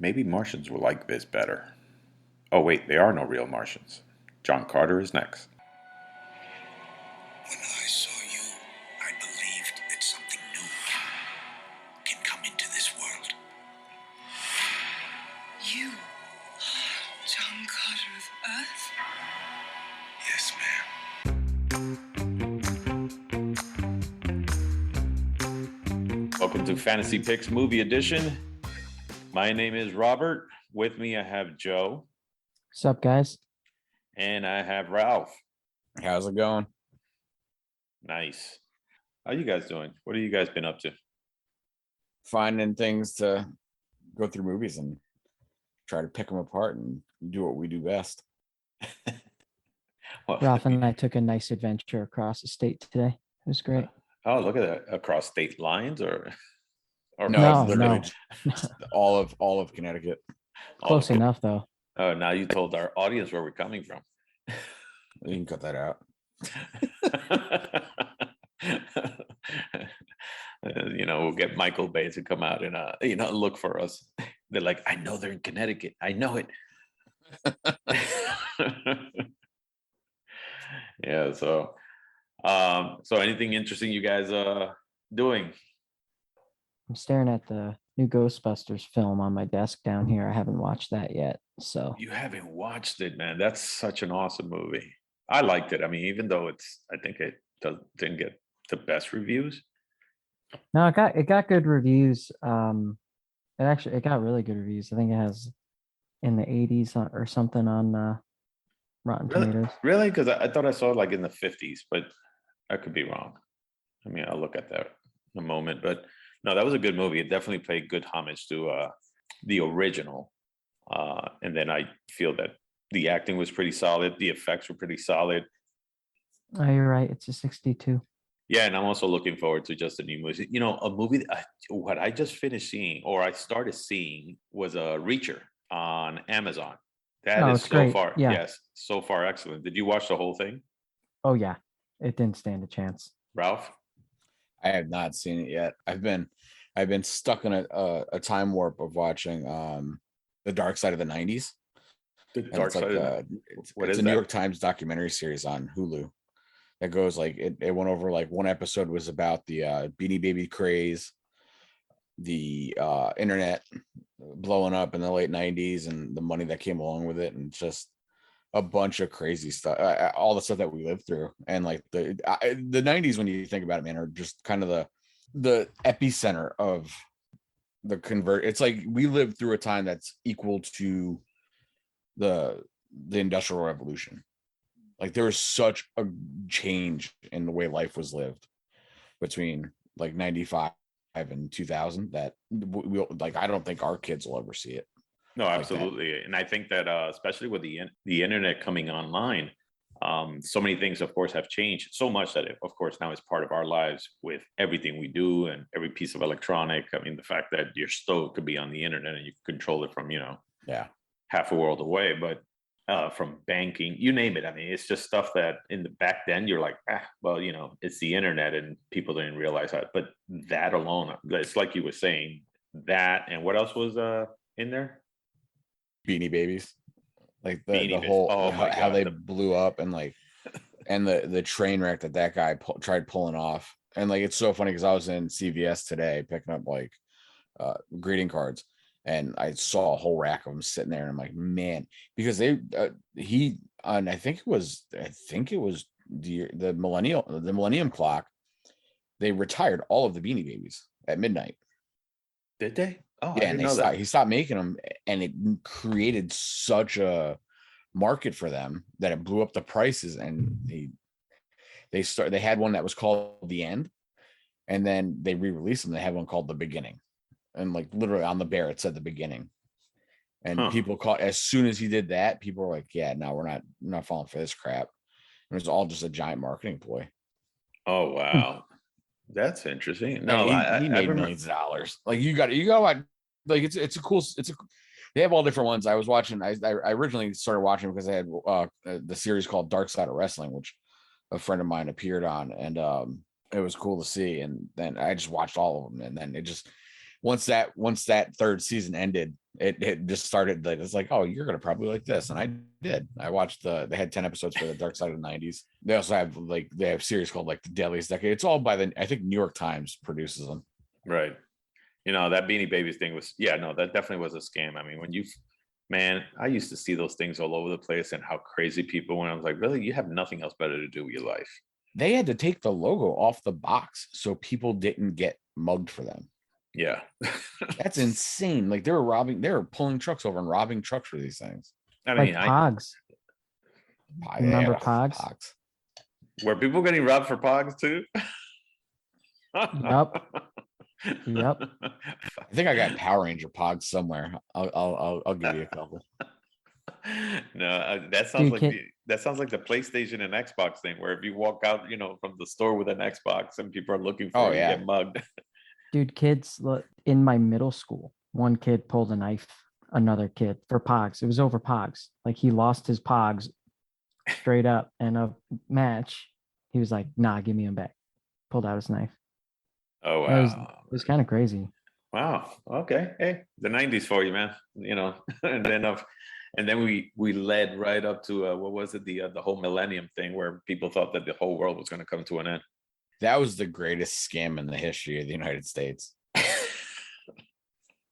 Maybe Martians will like this better. Oh, wait, there are no real Martians. John Carter is next. When I saw you, I believed that something new can come into this world. You John Carter of Earth? Yes, ma'am. Welcome to Fantasy Picks Movie Edition. My name is Robert. With me, I have Joe. What's up, guys? And I have Ralph. How's it going? Nice. How you guys doing? What have you guys been up to? Finding things to go through movies and try to pick them apart and do what we do best. Well, Ralph and I took a nice adventure across the state today. It was great. Oh, look at that. Across state lines or No, literally no. just all of Connecticut. Close enough, though. Oh, now you told our audience where we're coming from. You can cut that out. We'll get Michael Bay to come out and look for us. They're like, I know they're in Connecticut. I know it. Yeah. So anything interesting you guys doing? I'm staring at the new Ghostbusters film on my desk down here. I haven't watched that yet. So You haven't watched it, man. That's such an awesome movie. I liked it. I mean, even though I think it didn't get the best reviews. no, it got good reviews. It got really good reviews. I think it has in the 80s or something on Rotten Tomatoes. Really? Because I thought I saw it like in the 50s, but I could be wrong. I mean, I'll look at that in a moment. But no, that was a good movie. It definitely paid good homage to the original. And then I feel that the acting was pretty solid. The effects were pretty solid. Oh, you're right. It's a 62. Yeah, and I'm also looking forward to just a new movie. A movie what I just finished seeing, or I started seeing, was a Reacher on Amazon. That is it's so great. far, Yeah. yes, so far excellent. Did you watch the whole thing, Oh, yeah. It didn't stand a chance. Ralph? I have not seen it yet. I've been stuck in a time warp of watching The Dark Side of the 90s. The And Dark it's like Side. it's a New York Times documentary series on Hulu that goes like it went over, like, one episode was about the Beanie Baby craze, the internet blowing up in the late 90s and the money that came along with it, and just a bunch of crazy stuff, all the stuff that we lived through. And like the 90s, when you think about it, man, are just kind of the epicenter of the convert. It's like we lived through a time that's equal to the Industrial Revolution. Like, there was such a change in the way life was lived between like 95 and 2000 that I don't think our kids will ever see it. No, like absolutely. And I think that especially with the internet coming online, so many things, of course, have changed so much that it, of course, now is part of our lives with everything we do and every piece of electronic. I mean, the fact that your stove could be on the internet and you can control it from, Yeah. half a world away, but from banking, you name it. I mean, it's just stuff that back then you're like, it's the internet and people didn't realize that. But that alone, it's like you were saying, that, and what else was in there? Beanie Babies, like the Beanie whole Babies. Oh my how God, they blew up, and like and the train wreck that guy tried pulling off. And like, it's so funny because I was in CVS today picking up like greeting cards, and I saw a whole rack of them sitting there, and I'm like, man, because I think it was the Millennium Clock, they retired all of the Beanie Babies at midnight. did they? Oh, I Yeah, and didn't know that. he stopped making them, and it created such a market for them that it blew up the prices. And they had one that was called The End, and then they re-released them. They had one called The Beginning, and like literally on the bear it said The Beginning. And people caught, as soon as he did that, people were like, yeah, no, we're not falling for this crap. And it was all just a giant marketing ploy. Oh wow, that's interesting. No, And he made millions of dollars. Like, you got watch, like, they have all different ones. I was watching. I originally started watching because I had the series called Dark Side of Wrestling, which a friend of mine appeared on, and it was cool to see. And then I just watched all of them, and then it just once that third season ended, it just started like it's like, oh, you're gonna probably like this. And I did. I watched they had 10 episodes for the Dark Side of the 90s. They also have they have series called like the Deadliest Decade. It's all by I think New York Times produces them. Right. You know, that Beanie Babies thing was, yeah, no, that definitely was a scam. I mean, man, I used to see those things all over the place and how crazy people went. I was like, really? You have nothing else better to do with your life. They had to take the logo off the box so people didn't get mugged for them. Yeah. That's insane. Like they were pulling trucks over and robbing trucks for these things. I Like mean, Pogs. Remember Pogs? were people getting robbed for Pogs too? Yup. Yep. I think I got Power Ranger Pogs somewhere. I'll give you a couple. No, that sounds Dude, like that sounds like the PlayStation and Xbox thing, where if you walk out, you know, from the store with an Xbox and people are looking for Oh, you, yeah. you get mugged. Dude, kids in my middle school, one kid pulled a knife, another kid for Pogs. It was over Pogs. Like he lost his Pogs straight up in a match. He was like, nah, give me him back. Pulled out his knife. Oh It wow. was kind of crazy. Wow. Okay. Hey, the '90s for you, man. You know, and then we led right up to what was it, the whole millennium thing, where people thought that the whole world was going to come to an end. That was the greatest scam in the history of the United States.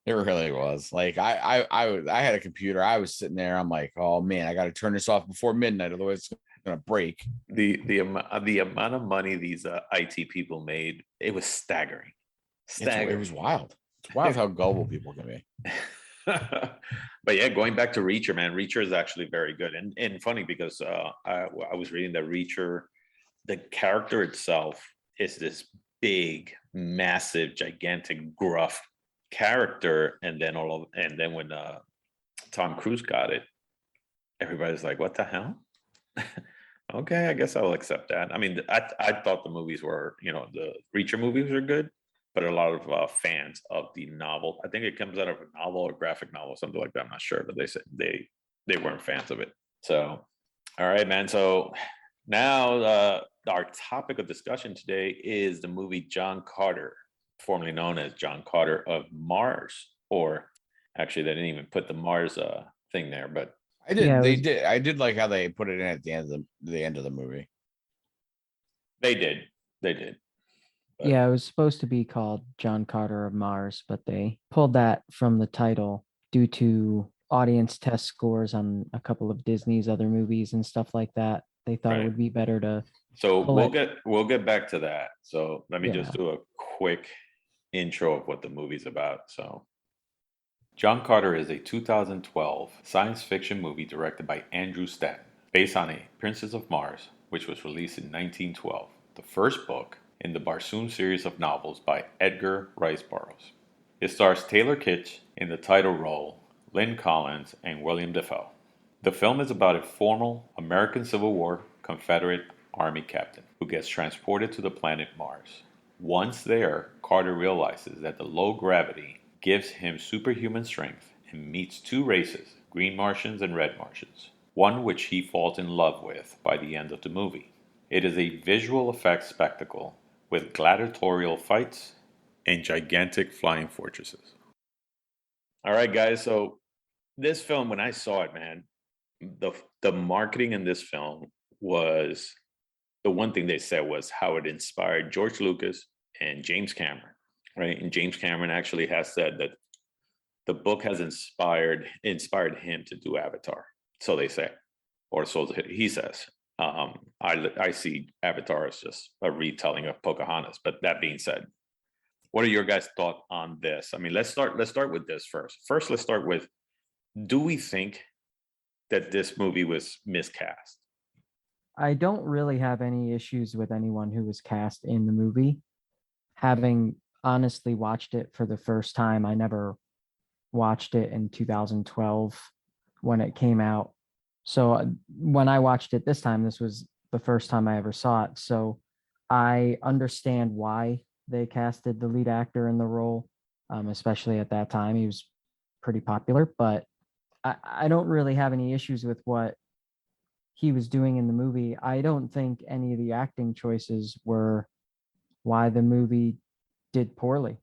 It really was. Like I had a computer. I was sitting there. I'm like, oh man, I got to turn this off before midnight, otherwise it's gonna break. The amount of money these IT people made, it was staggering. It was wild. It's wild how gullible people can be. But yeah, going back to Reacher, man, Reacher is actually very good and funny because I was reading that Reacher, the character itself is this big, massive, gigantic, gruff character, and then when Tom Cruise got it, everybody's like, "What the hell?" Okay, I guess I'll accept that. I mean, I thought the movies were, you know, the Reacher movies were good, but a lot of fans of the novel, I think it comes out of a novel or graphic novel, something like that. I'm not sure, but they said they weren't fans of it. So, all right, man. So now our topic of discussion today is the movie John Carter, formerly known as John Carter of Mars, or actually they didn't even put the Mars thing there, but I did. Yeah, it They was- did. I did like how they put it in at the end of the movie. they did. But- Yeah, it was supposed to be called John Carter of Mars, but they pulled that from the title due to audience test scores on a couple of Disney's other movies and stuff like that. They thought Right. it would be better to So pull we'll get back to that. So let me just Yeah. do a quick intro of what the movie's about. So John Carter is a 2012 science fiction movie directed by Andrew Stanton, based on A Princess of Mars, which was released in 1912, the first book in the Barsoom series of novels by Edgar Rice Burroughs. It stars Taylor Kitsch in the title role, Lynn Collins, and William Dafoe. The film is about a former American Civil War Confederate Army captain who gets transported to the planet Mars. Once there, Carter realizes that the low gravity gives him superhuman strength and meets two races, Green Martians and Red Martians, one which he falls in love with by the end of the movie. It is a visual effects spectacle with gladiatorial fights and gigantic flying fortresses. All right, guys. So this film, when I saw it, man, the marketing in this film was, the one thing they said was how it inspired George Lucas and James Cameron, right? And James Cameron actually has said that the book has inspired him to do Avatar. So they say, or so he says. I see Avatar as just a retelling of Pocahontas. But that being said, what are your guys' thoughts on this? I mean, let's start with this first. First, let's start with, do we think that this movie was miscast? I don't really have any issues with anyone who was cast in the movie. Having honestly watched it for the first time, I never watched it in 2012 when it came out. So when I watched it this time, this was the first time I ever saw it. So I understand why they casted the lead actor in the role, especially at that time. He was pretty popular, but I don't really have any issues with what he was doing in the movie. I don't think any of the acting choices were why the movie did poorly.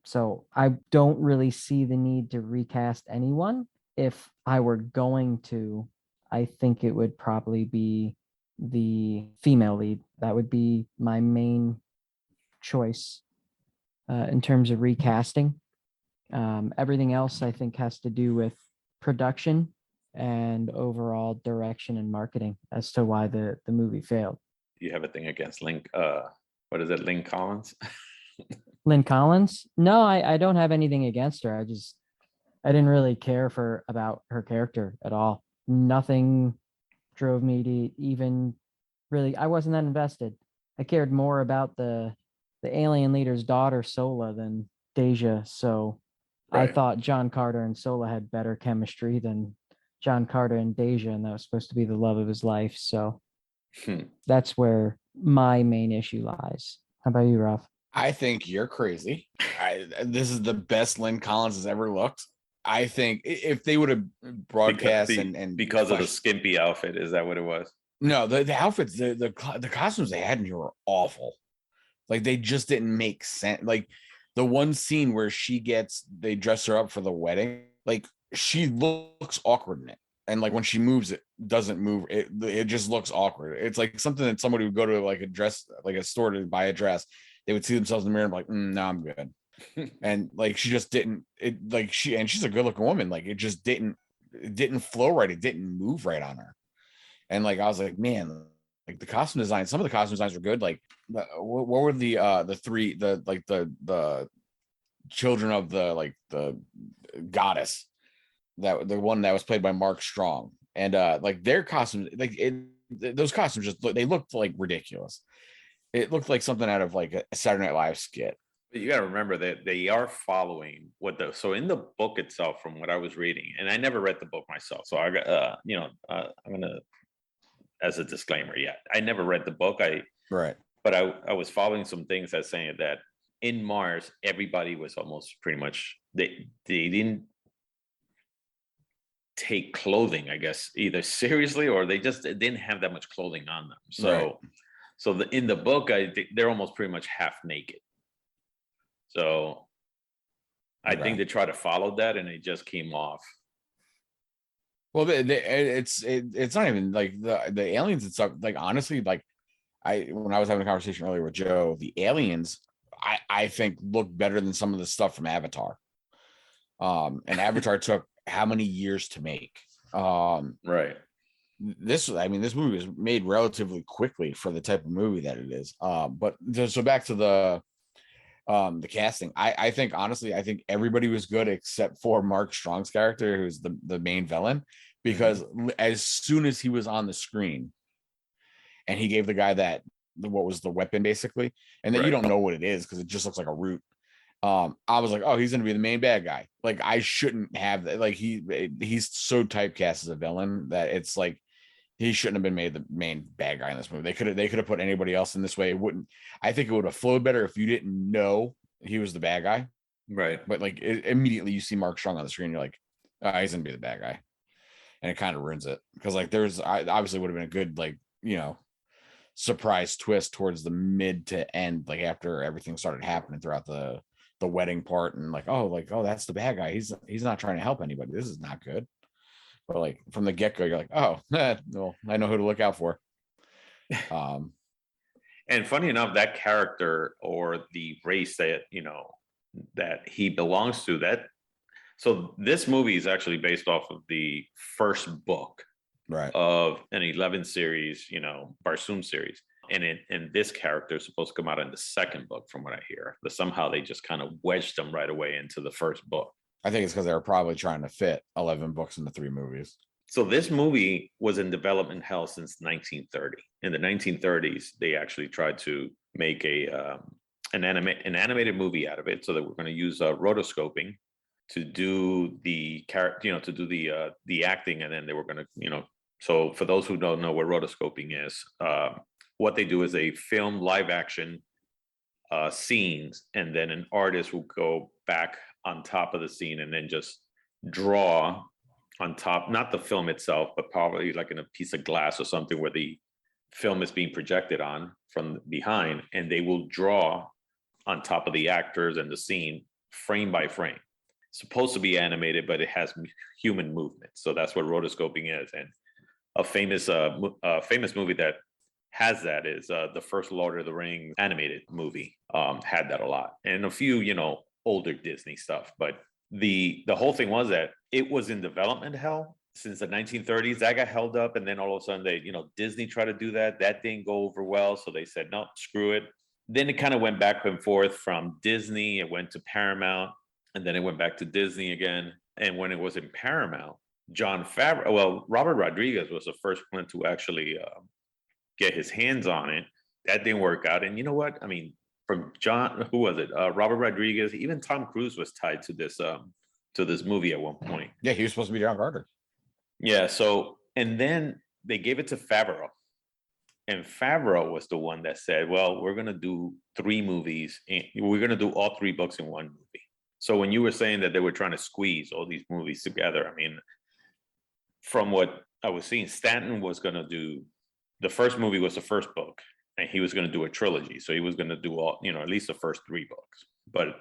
So I don't really see the need to recast anyone. If I were going to, I think it would probably be the female lead. That would be my main choice in terms of recasting. Everything else I think has to do with production and overall direction and marketing as to why the movie failed. You have a thing against Link, what is it, Lynn Collins? Lynn Collins? No, I don't have anything against her. I didn't really care for about her character at all. Nothing drove me to even really. I wasn't that invested. I cared more about the alien leader's daughter Sola than Deja. So I Right. thought John Carter and Sola had better chemistry than John Carter and Deja, and that was supposed to be the love of his life. So Hmm. that's where my main issue lies. How about you, Ralph? I think you're crazy. This is the best Lynn Collins has ever looked. I think if they would have broadcast and Because of the flashed- skimpy outfit, is that what it was? no, the outfits, the costumes they had in here were awful. Like they just didn't make sense. Like the one scene where they dress her up for the wedding, like she looks awkward in it. And like when she moves, it doesn't move. It just looks awkward. It's like something that somebody would go to like a store to buy a dress. They would see themselves in the mirror and be like, no, I'm good. And like she just didn't she's a good looking woman. Like it didn't flow right. It didn't move right on her. And like I was like, man, like the costume design, some of the costume designs were good. Like what were the three the children of the goddess, that the one that was played by Mark Strong, and like their costumes, those costumes they looked like ridiculous. It looked like something out of like a Saturday Night Live skit. But you got to remember that they are following so in the book itself, from what I was reading, and I never read the book myself, so I got I'm gonna, as a disclaimer, I never read the book. Right. But I was following some things that saying that in Mars everybody was almost pretty much, they didn't take clothing, I guess, either seriously, or they just didn't have that much clothing on them. So Right. so in the book, I think they're almost pretty much half naked. So I Okay. think they tried to follow that and it just came off. Well, it's not even like the aliens and stuff. Like honestly, like when I was having a conversation earlier with Joe, the aliens I think look better than some of the stuff from Avatar. And Avatar took how many years to make? Right. This movie was made relatively quickly for the type of movie that it is. But so back to the casting, I think honestly, I think everybody was good except for Mark Strong's character, who's the main villain, because as soon as he was on the screen and he gave the guy what was the weapon basically, and then you Right. don't know what it is because it just looks like a root. I was like, oh, he's gonna be the main bad guy. Like I shouldn't have that. Like he's so typecast as a villain that it's like he shouldn't have been made the main bad guy in this movie. They could have put anybody else in this way. It wouldn't. I think it would have flowed better if you didn't know he was the bad guy. Right. But like immediately you see Mark Strong on the screen, you're like, oh, he's gonna be the bad guy, and it kind of ruins it because like obviously would have been a good surprise twist towards the mid to end, like after everything started happening throughout the wedding part, and like oh that's the bad guy. He's not trying to help anybody. This is not good. But like from the get go, you're like, oh, well, I know who to look out for. And funny enough, that character or the race that that he belongs to, so this movie is actually based off of the first book Right. of an 11 series, Barsoom series. And this character is supposed to come out in the second book, from what I hear. But somehow they just kind of wedged them right away into the first book. I think it's because they were probably trying to fit 11 books into 3 movies. So this movie was in development hell since 1930. In the 1930s, they actually tried to make an animated movie out of it. So that we're going to use rotoscoping to do the character, to do the acting, and then they were going to, So for those who don't know what rotoscoping is, what they do is they film live action scenes, and then an artist will go back on top of the scene and then just draw on top, not the film itself, but probably like in a piece of glass or something where the film is being projected on from behind, and they will draw on top of the actors and the scene frame by frame. Supposed to be animated, but it has human movement. So that's what rotoscoping is. And a famous movie that has that is the first Lord of the Rings animated movie. Had that a lot, and a few, older Disney stuff. But the whole thing was that it was in development hell since the 1930s. That got held up, and then all of a sudden they, Disney tried to do that. That didn't go over well, so they said no, screw it. Then it kind of went back and forth from Disney. It went to Paramount, and then it went back to Disney again. And when it was in Paramount, Robert Rodriguez was the first one to actually get his hands on it. That didn't work out. And you know what? I mean, from who was it? Robert Rodriguez, even Tom Cruise was tied to this movie at one point. Yeah, he was supposed to be John Carter. Yeah. So, and then they gave it to Favreau. And Favreau was the one that said, well, we're going to do 3 movies. We're going to do all 3 books in one movie. So when you were saying that they were trying to squeeze all these movies together, I mean, from what I was seeing, Stanton was going to do, the first movie was the first book, and he was going to do a trilogy. So he was going to do all, at least the first 3 books. But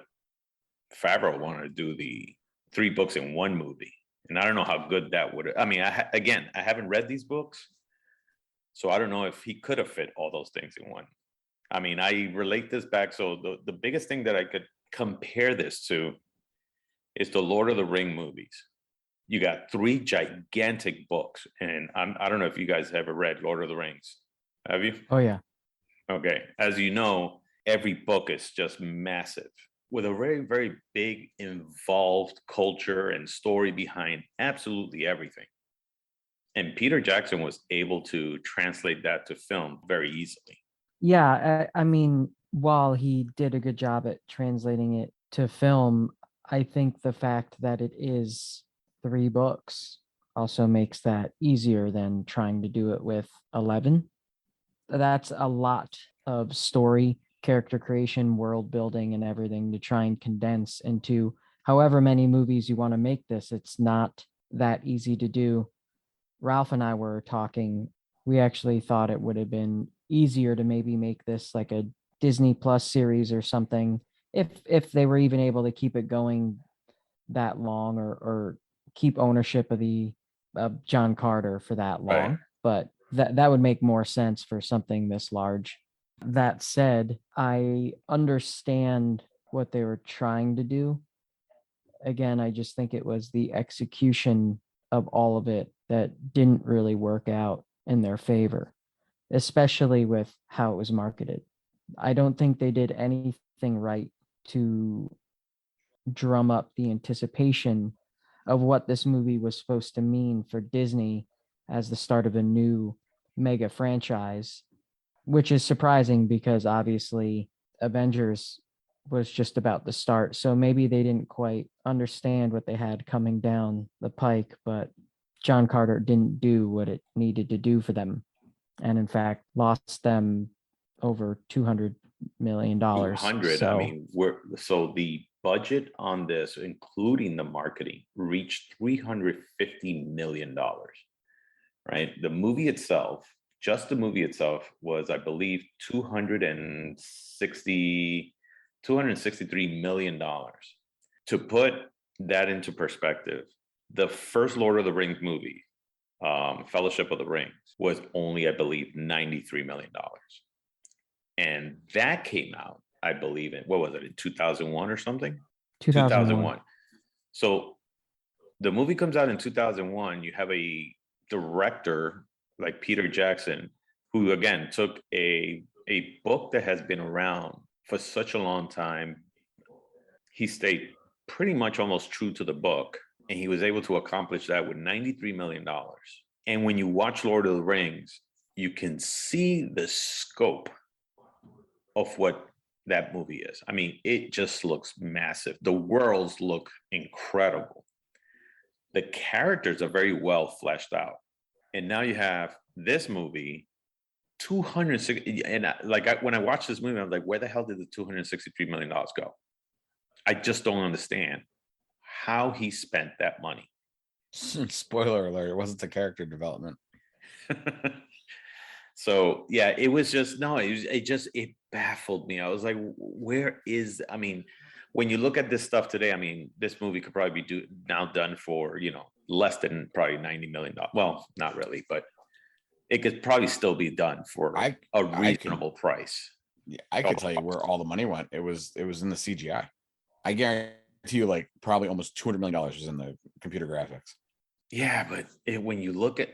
Favreau wanted to do the 3 books in one movie. And I don't know how good that would, I mean, I haven't read these books, so I don't know if he could have fit all those things in one. I mean, I relate this back. So the biggest thing that I could compare this to is the Lord of the Ring movies. You got 3 gigantic books, and I don't know if you guys have ever read Lord of the Rings. Have you? Oh yeah. Okay. As you know, every book is just massive with a very, very big involved culture and story behind absolutely everything. And Peter Jackson was able to translate that to film very easily. Yeah, I mean, while he did a good job at translating it to film, I think the fact that it is 3 books also makes that easier than trying to do it with 11. That's a lot of story, character creation, world building, and everything to try and condense into however many movies you want to make this. It's not that easy to do. Ralph and I were talking. We actually thought it would have been easier to maybe make this like a Disney Plus series or something, if they were even able to keep it going that long, or keep ownership of John Carter for that long. Right. But that would make more sense for something this large. That said, I understand what they were trying to do. Again, I just think it was the execution of all of it that didn't really work out in their favor, especially with how it was marketed. I don't think they did anything right to drum up the anticipation of what this movie was supposed to mean for Disney as the start of a new mega franchise, which is surprising because obviously Avengers was just about the start. So maybe they didn't quite understand what they had coming down the pike, but John Carter didn't do what it needed to do for them. And in fact, lost them over $200 million. 200. So, I mean, so the budget on this, including the marketing, reached $350 million, right? The movie itself, just the movie itself, was, I believe, $263 million. To put that into perspective, the first Lord of the Rings movie, Fellowship of the Ring, was only, I believe, $93 million. And that came out, I believe, in, what was it, in 2001 or something? 2001. So the movie comes out in 2001. You have a director like Peter Jackson, who again took a book that has been around for such a long time. He stayed pretty much almost true to the book, and he was able to accomplish that with $93 million. And when you watch Lord of the Rings, you can see the scope of what that movie is. I mean, it just looks massive. The worlds look incredible. The characters are very well fleshed out. And now you have this movie, 260, and when I watched this movie, I'm like, where the hell did the $263 million go? I just don't understand how he spent that money. Spoiler alert, it wasn't the character development. So yeah, it was just, no, it baffled me. I was like, when when you look at this stuff today, I mean, this movie could probably be now done for, less than probably $90 million. Well, not really, but it could probably still be done for I a could- reasonable price. Yeah, I could tell you where all the money went. It was in the CGI. I guarantee you, like probably almost $200 million was in the computer graphics. Yeah, but when you look at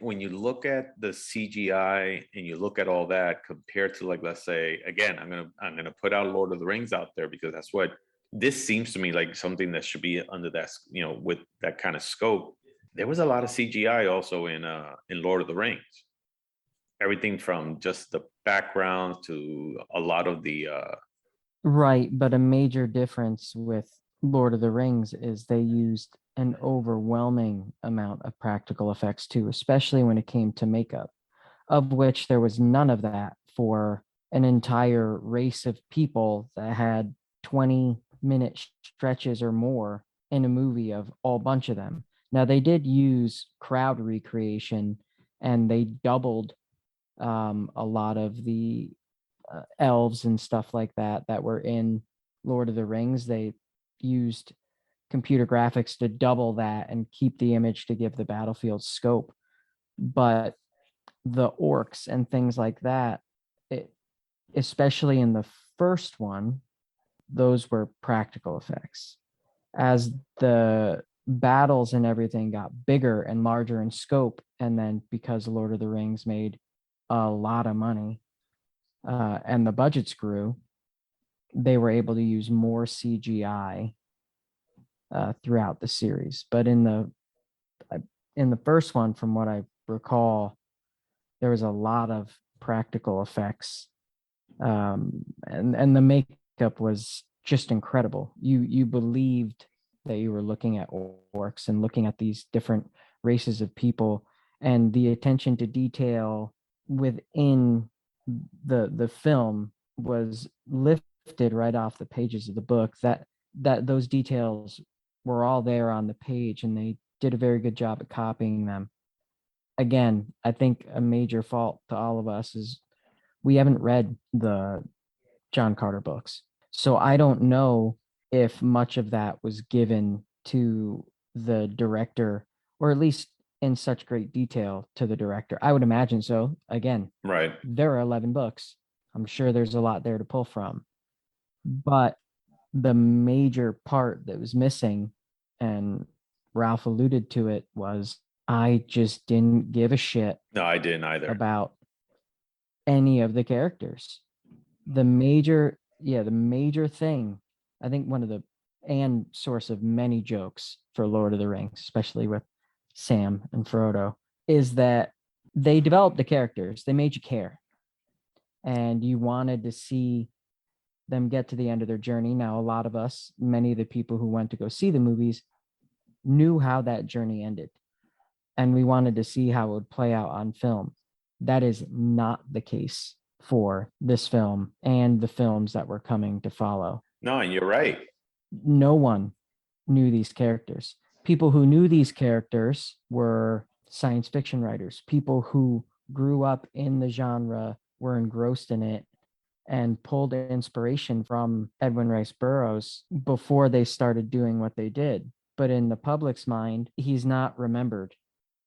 the CGI and you look at all that compared to, like, let's say, again, I'm gonna put out Lord of the Rings out there because that's what this seems to me like, something that should be under that, with that kind of scope. There was a lot of CGI also in Lord of the Rings. Everything from just the background to a lot of the Right, but a major difference with Lord of the Rings is they used an overwhelming amount of practical effects too, especially when it came to makeup, of which there was none of that for an entire race of people that had 20-minute stretches or more in a movie of all bunch of them. Now they did use crowd recreation and they doubled a lot of the elves and stuff like that were in Lord of the Rings. They used computer graphics to double that and keep the image to give the battlefield scope. But the orcs and things like that, especially in the first one, those were practical effects. As the battles and everything got bigger and larger in scope, and then because Lord of the Rings made a lot of money and the budgets grew, they were able to use more CGI throughout the series. But in the first one, from what I recall, there was a lot of practical effects, and the makeup was just incredible. You believed that you were looking at orcs and looking at these different races of people, and the attention to detail within the film was lifted right off the pages of the book. That those details were all there on the page, and they did a very good job at copying them. Again, I think a major fault to all of us is we haven't read the John Carter books. So I don't know if much of that was given to the director, or at least in such great detail to the director. I would imagine so. Again, right. there are 11 books. I'm sure there's a lot there to pull from. But the major part that was missing, and Ralph alluded to it, was I just didn't give a shit No, I didn't either. about any of the characters. The major thing, I think one of the and source of many jokes for Lord of the Rings, especially with Sam and Frodo, is that they developed the characters. They made you care. And you wanted to see them get to the end of their journey. Now, a lot of us, many of the people who went to go see the movies, knew how that journey ended. And we wanted to see how it would play out on film. That is not the case for this film and the films that were coming to follow. No, and you're right. No one knew these characters. People who knew these characters were science fiction writers, people who grew up in the genre, were engrossed in it, and pulled inspiration from Edwin Rice Burroughs before they started doing what they did. But in the public's mind, he's not remembered.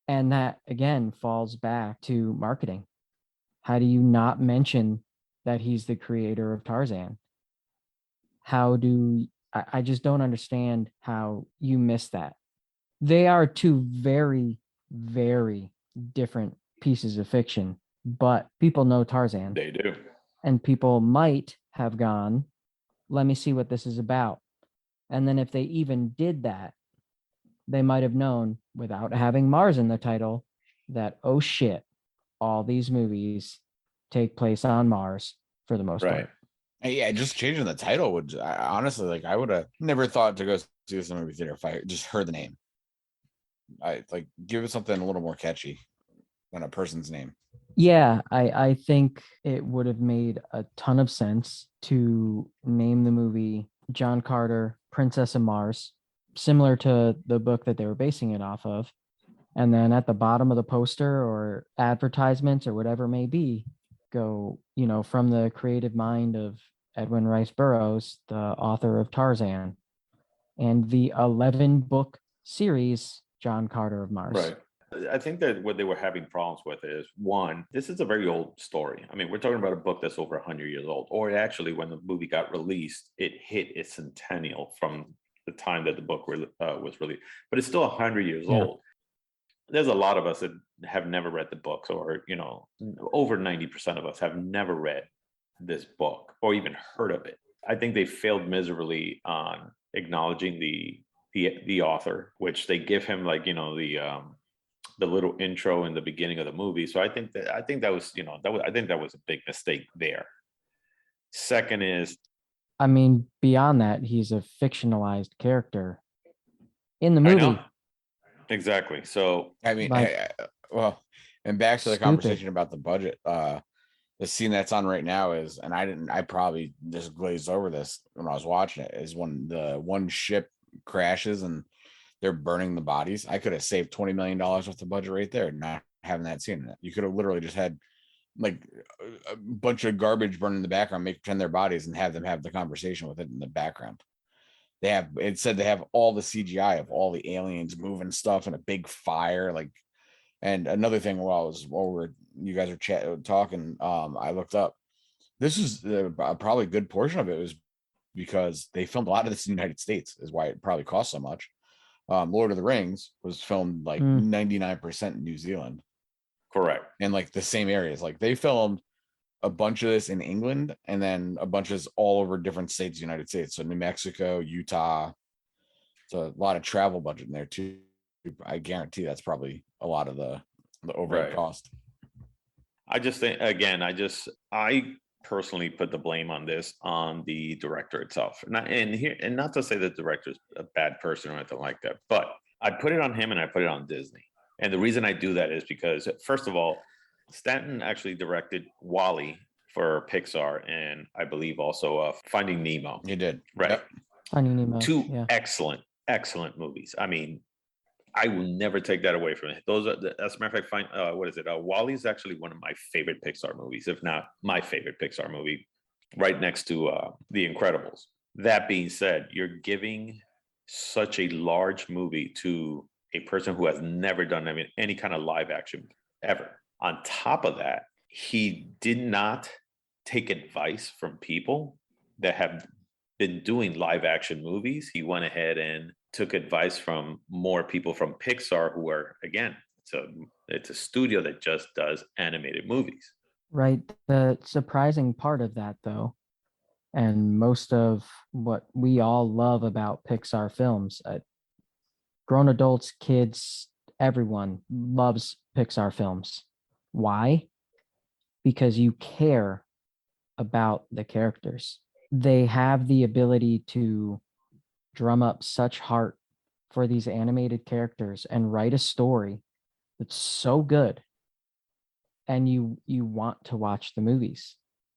And that, again, falls back to marketing. How do you not mention that he's the creator of Tarzan? I just don't understand how you miss that. They are two very, very different pieces of fiction, but people know Tarzan. They do. And people might have gone, let me see what this is about. And then if they even did that, they might have known, without having Mars in the title, that, oh shit, all these movies take place on Mars for the most part. Yeah, just changing the title would, honestly, like, I would have never thought to go see this in the movie theater if I just heard the name. I like, give it something a little more catchy than a person's name. Yeah, I think it would have made a ton of sense to name the movie John Carter, Princess of Mars, similar to the book that they were basing it off of. And then at the bottom of the poster or advertisements or whatever it may be, go, from the creative mind of Edwin Rice Burroughs, the author of Tarzan. and the 11-book series John Carter of Mars. Right. I think that what they were having problems with is, one, this is a very old story. I mean, we're talking about a book that's over 100 years old, or actually, when the movie got released, it hit its centennial from the time that the book was released, but it's still 100 years Yeah. old. There's a lot of us that have never read the books, or, over 90% of us have never read this book or even heard of it. I think they failed miserably on acknowledging the author, which they give him, like, the little intro in the beginning of the movie. So I think that was, I think that was a big mistake there. Second is, I mean, beyond that, he's a fictionalized character in the I movie. know. Exactly. So I mean, Like, well, and back to the stupid. conversation about the budget. The scene that's on right now is, and I probably just glazed over this when I was watching it, is when the one ship crashes and they're burning the bodies. I could have saved $20 million worth of budget right there, not having that scene in it. You could have literally just had like a bunch of garbage burning in the background, make pretend they're bodies, and have them have the conversation with it in the background. It said they have all the CGI of all the aliens moving stuff and a big fire. Like, and another thing, while you guys are talking, I looked up. This is probably a good portion of it was because they filmed a lot of this in the United States, is why it probably cost so much. Lord of the Rings was filmed like 99% in New Zealand, correct. and like the same areas. Like they filmed a bunch of this in England, and then a bunch of this all over different states of the United States. So New Mexico, Utah. So a lot of travel budget in there too. I guarantee that's probably a lot of the overhead Right. cost. I just think, again, I personally put the blame on this on the director itself. And not to say that the director's a bad person or anything like that, but I put it on him and I put it on Disney. And the reason I do that is because, first of all, Stanton actually directed WALL-E for Pixar, and I believe also Finding Nemo. He did. Right. Yep. Finding Nemo. Two Yeah. excellent movies. I mean, I will never take that away from it. Those are, as a matter of fact, what is it? WALL-E is actually one of my favorite Pixar movies, if not my favorite Pixar movie, right next to The Incredibles. That being said, you're giving such a large movie to a person who has never done any kind of live action ever. On top of that, he did not take advice from people that have been doing live action movies. He went ahead and took advice from more people from Pixar, who are, again, it's a studio that just does animated movies. Right. The surprising part of that, though, and most of what we all love about Pixar films, grown adults, kids, everyone loves Pixar films. Why? Because you care about the characters. They have the ability to drum up such heart for these animated characters and write a story that's so good, and you want to watch the movies.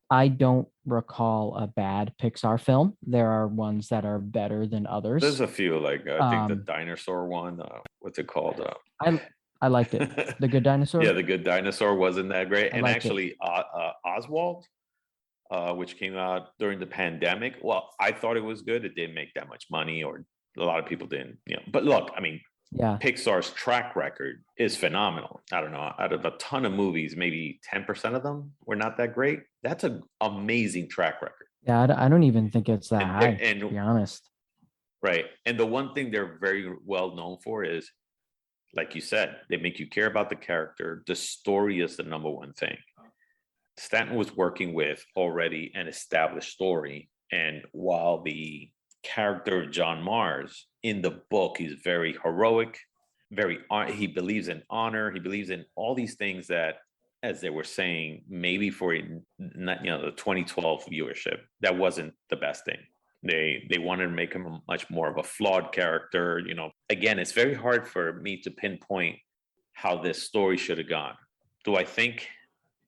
I don't recall a bad Pixar film. There are ones that are better than others. There's a few, like I think the dinosaur one. What's it called? I liked it. The Good Dinosaur. Yeah, The Good Dinosaur wasn't that great. And liked actually, Oswald, which came out during the pandemic. Well, I thought it was good. It didn't make that much money, or a lot of people didn't. But look, I mean, Yeah. Pixar's track record is phenomenal. I don't know, out of a ton of movies, maybe 10% of them were not that great. That's an amazing track record. Yeah, I don't even think it's that And- high, and- to be honest. Right. And the one thing they're very well known for is, like you said, they make you care about the character. The story is the number one thing. Stanton was working with already an established story. And while the character of John Mars in the book is very heroic, he believes in honor, he believes in all these things that, as they were saying, maybe for the 2012 viewership, that wasn't the best thing. They wanted to make him a much more of a flawed character. Again, it's very hard for me to pinpoint how this story should have gone. Do I think?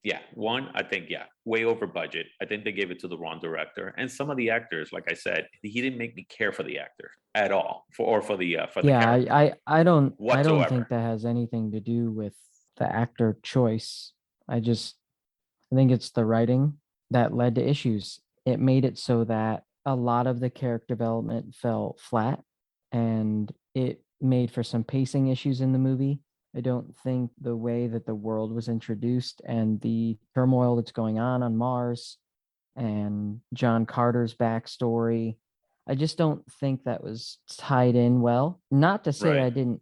I think way over budget. I think they gave it to the wrong director, and some of the actors, like I said, he didn't make me care for the actor at all, for the character. I don't Whatsoever. think that has anything to do with the actor choice. I think it's the writing that led to issues. It made it so that a lot of the character development fell flat, and it made for some pacing issues in the movie. I don't think the way that the world was introduced and the turmoil that's going on Mars and John Carter's backstory, I just don't think that was tied in well. Not to say Right.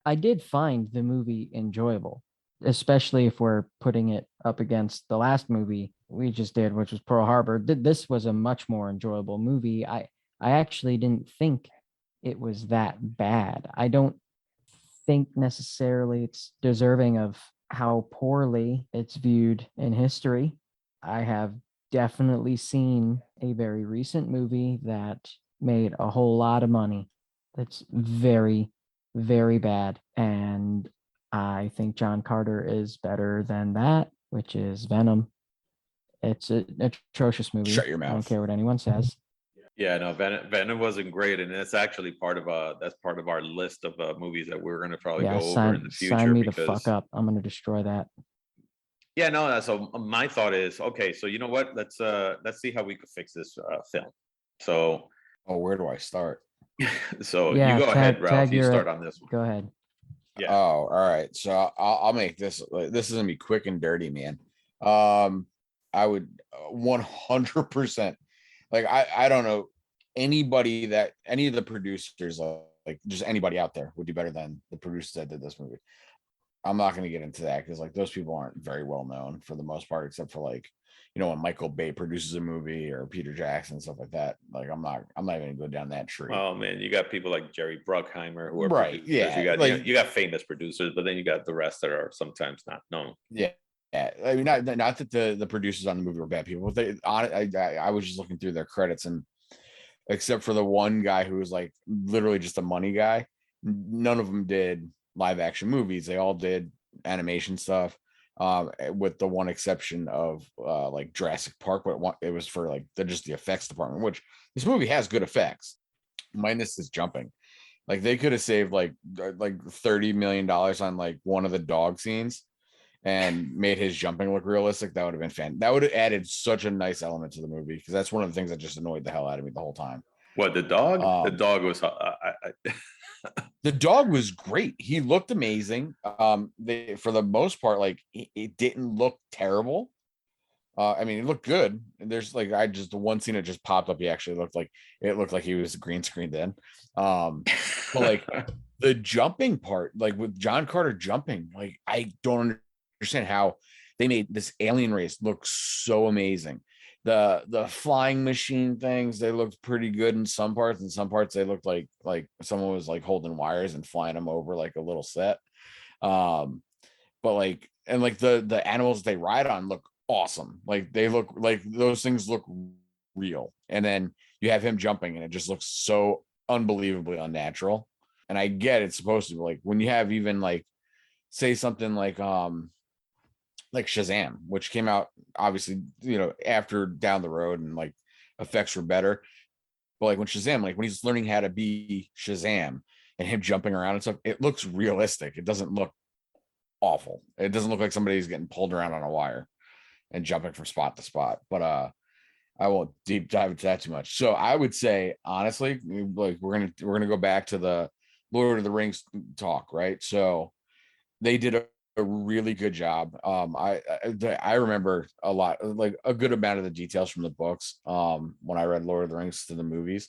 I did find the movie enjoyable, especially if we're putting it up against the last movie we just did, which was Pearl Harbor. This was a much more enjoyable movie. I actually didn't think it was that bad. I don't think necessarily it's deserving of how poorly it's viewed in history. I have definitely seen a very recent movie that made a whole lot of money that's very, very bad. And I think John Carter is better than that, which is Venom. It's an atrocious movie. Shut your I don't mouth. care what anyone says. Yeah, no, Venom wasn't great, and it's actually part of that's part of our list of movies that we're gonna probably Yeah, go over in the sign future me the because fuck up. I'm gonna destroy that. yeah, no. So my thought is, okay, so you know what? Let's see how we could fix this film. So Oh, where do I start? so Yeah, you go ahead, tag Ralph. You your start on this one. go ahead. Yeah. Oh, all right. So I'll make this. This is gonna be quick and dirty, man. I would 100%. Like I don't know anybody that any of the producers like just anybody out there would do better than the producers that did this movie. I'm not going to get into that because like those people aren't very well known for the most part, except for like, you know, when Michael Bay produces a movie or Peter Jackson, stuff like that. Like I'm not even going to go down that tree. Oh man, you got people like Jerry Bruckheimer who are Right, producers. You yeah, got like- you got famous producers, but then you got the rest that are sometimes not known. Yeah. Yeah, I mean, not that the producers on the movie were bad people, but I was just looking through their credits, and except for the one guy who was like literally just a money guy, none of them did live action movies. They all did animation stuff, with the one exception of like Jurassic Park, but it was for like just the effects department, which this movie has good effects, minus this jumping. Like they could have saved like $30 million on like one of the dog scenes and made his jumping look realistic. That would have been fan. That would have added such a nice element to the movie because that's one of the things that just annoyed the hell out of me the whole time. What, the dog? The dog was. The dog was great. He looked amazing. For the most part, like it didn't look terrible. I mean, it looked good. There's like the one scene that just popped up. He actually looked like he was green screened in. But like the jumping part, like with John Carter jumping, like I don't understand how they made this alien race look so amazing. The flying machine things, they looked pretty good in some parts. In some parts, they looked like someone was like holding wires and flying them over like a little set. But like and like the animals they ride on look awesome. Like they look like those things look real. And then you have him jumping and it just looks so unbelievably unnatural. And I get it's supposed to be like when you have even like say something like Shazam, which came out obviously, you know, after down the road and like effects were better. But like when Shazam, like when he's learning how to be Shazam and him jumping around and stuff, it looks realistic. It doesn't look awful. It doesn't look like somebody's getting pulled around on a wire and jumping from spot to spot. But I won't deep dive into that too much. So I would say honestly, like we're gonna go back to the Lord of the Rings talk, right? So they did a really good job. I remember a lot, like a good amount of the details from the books when I read Lord of the Rings to the movies.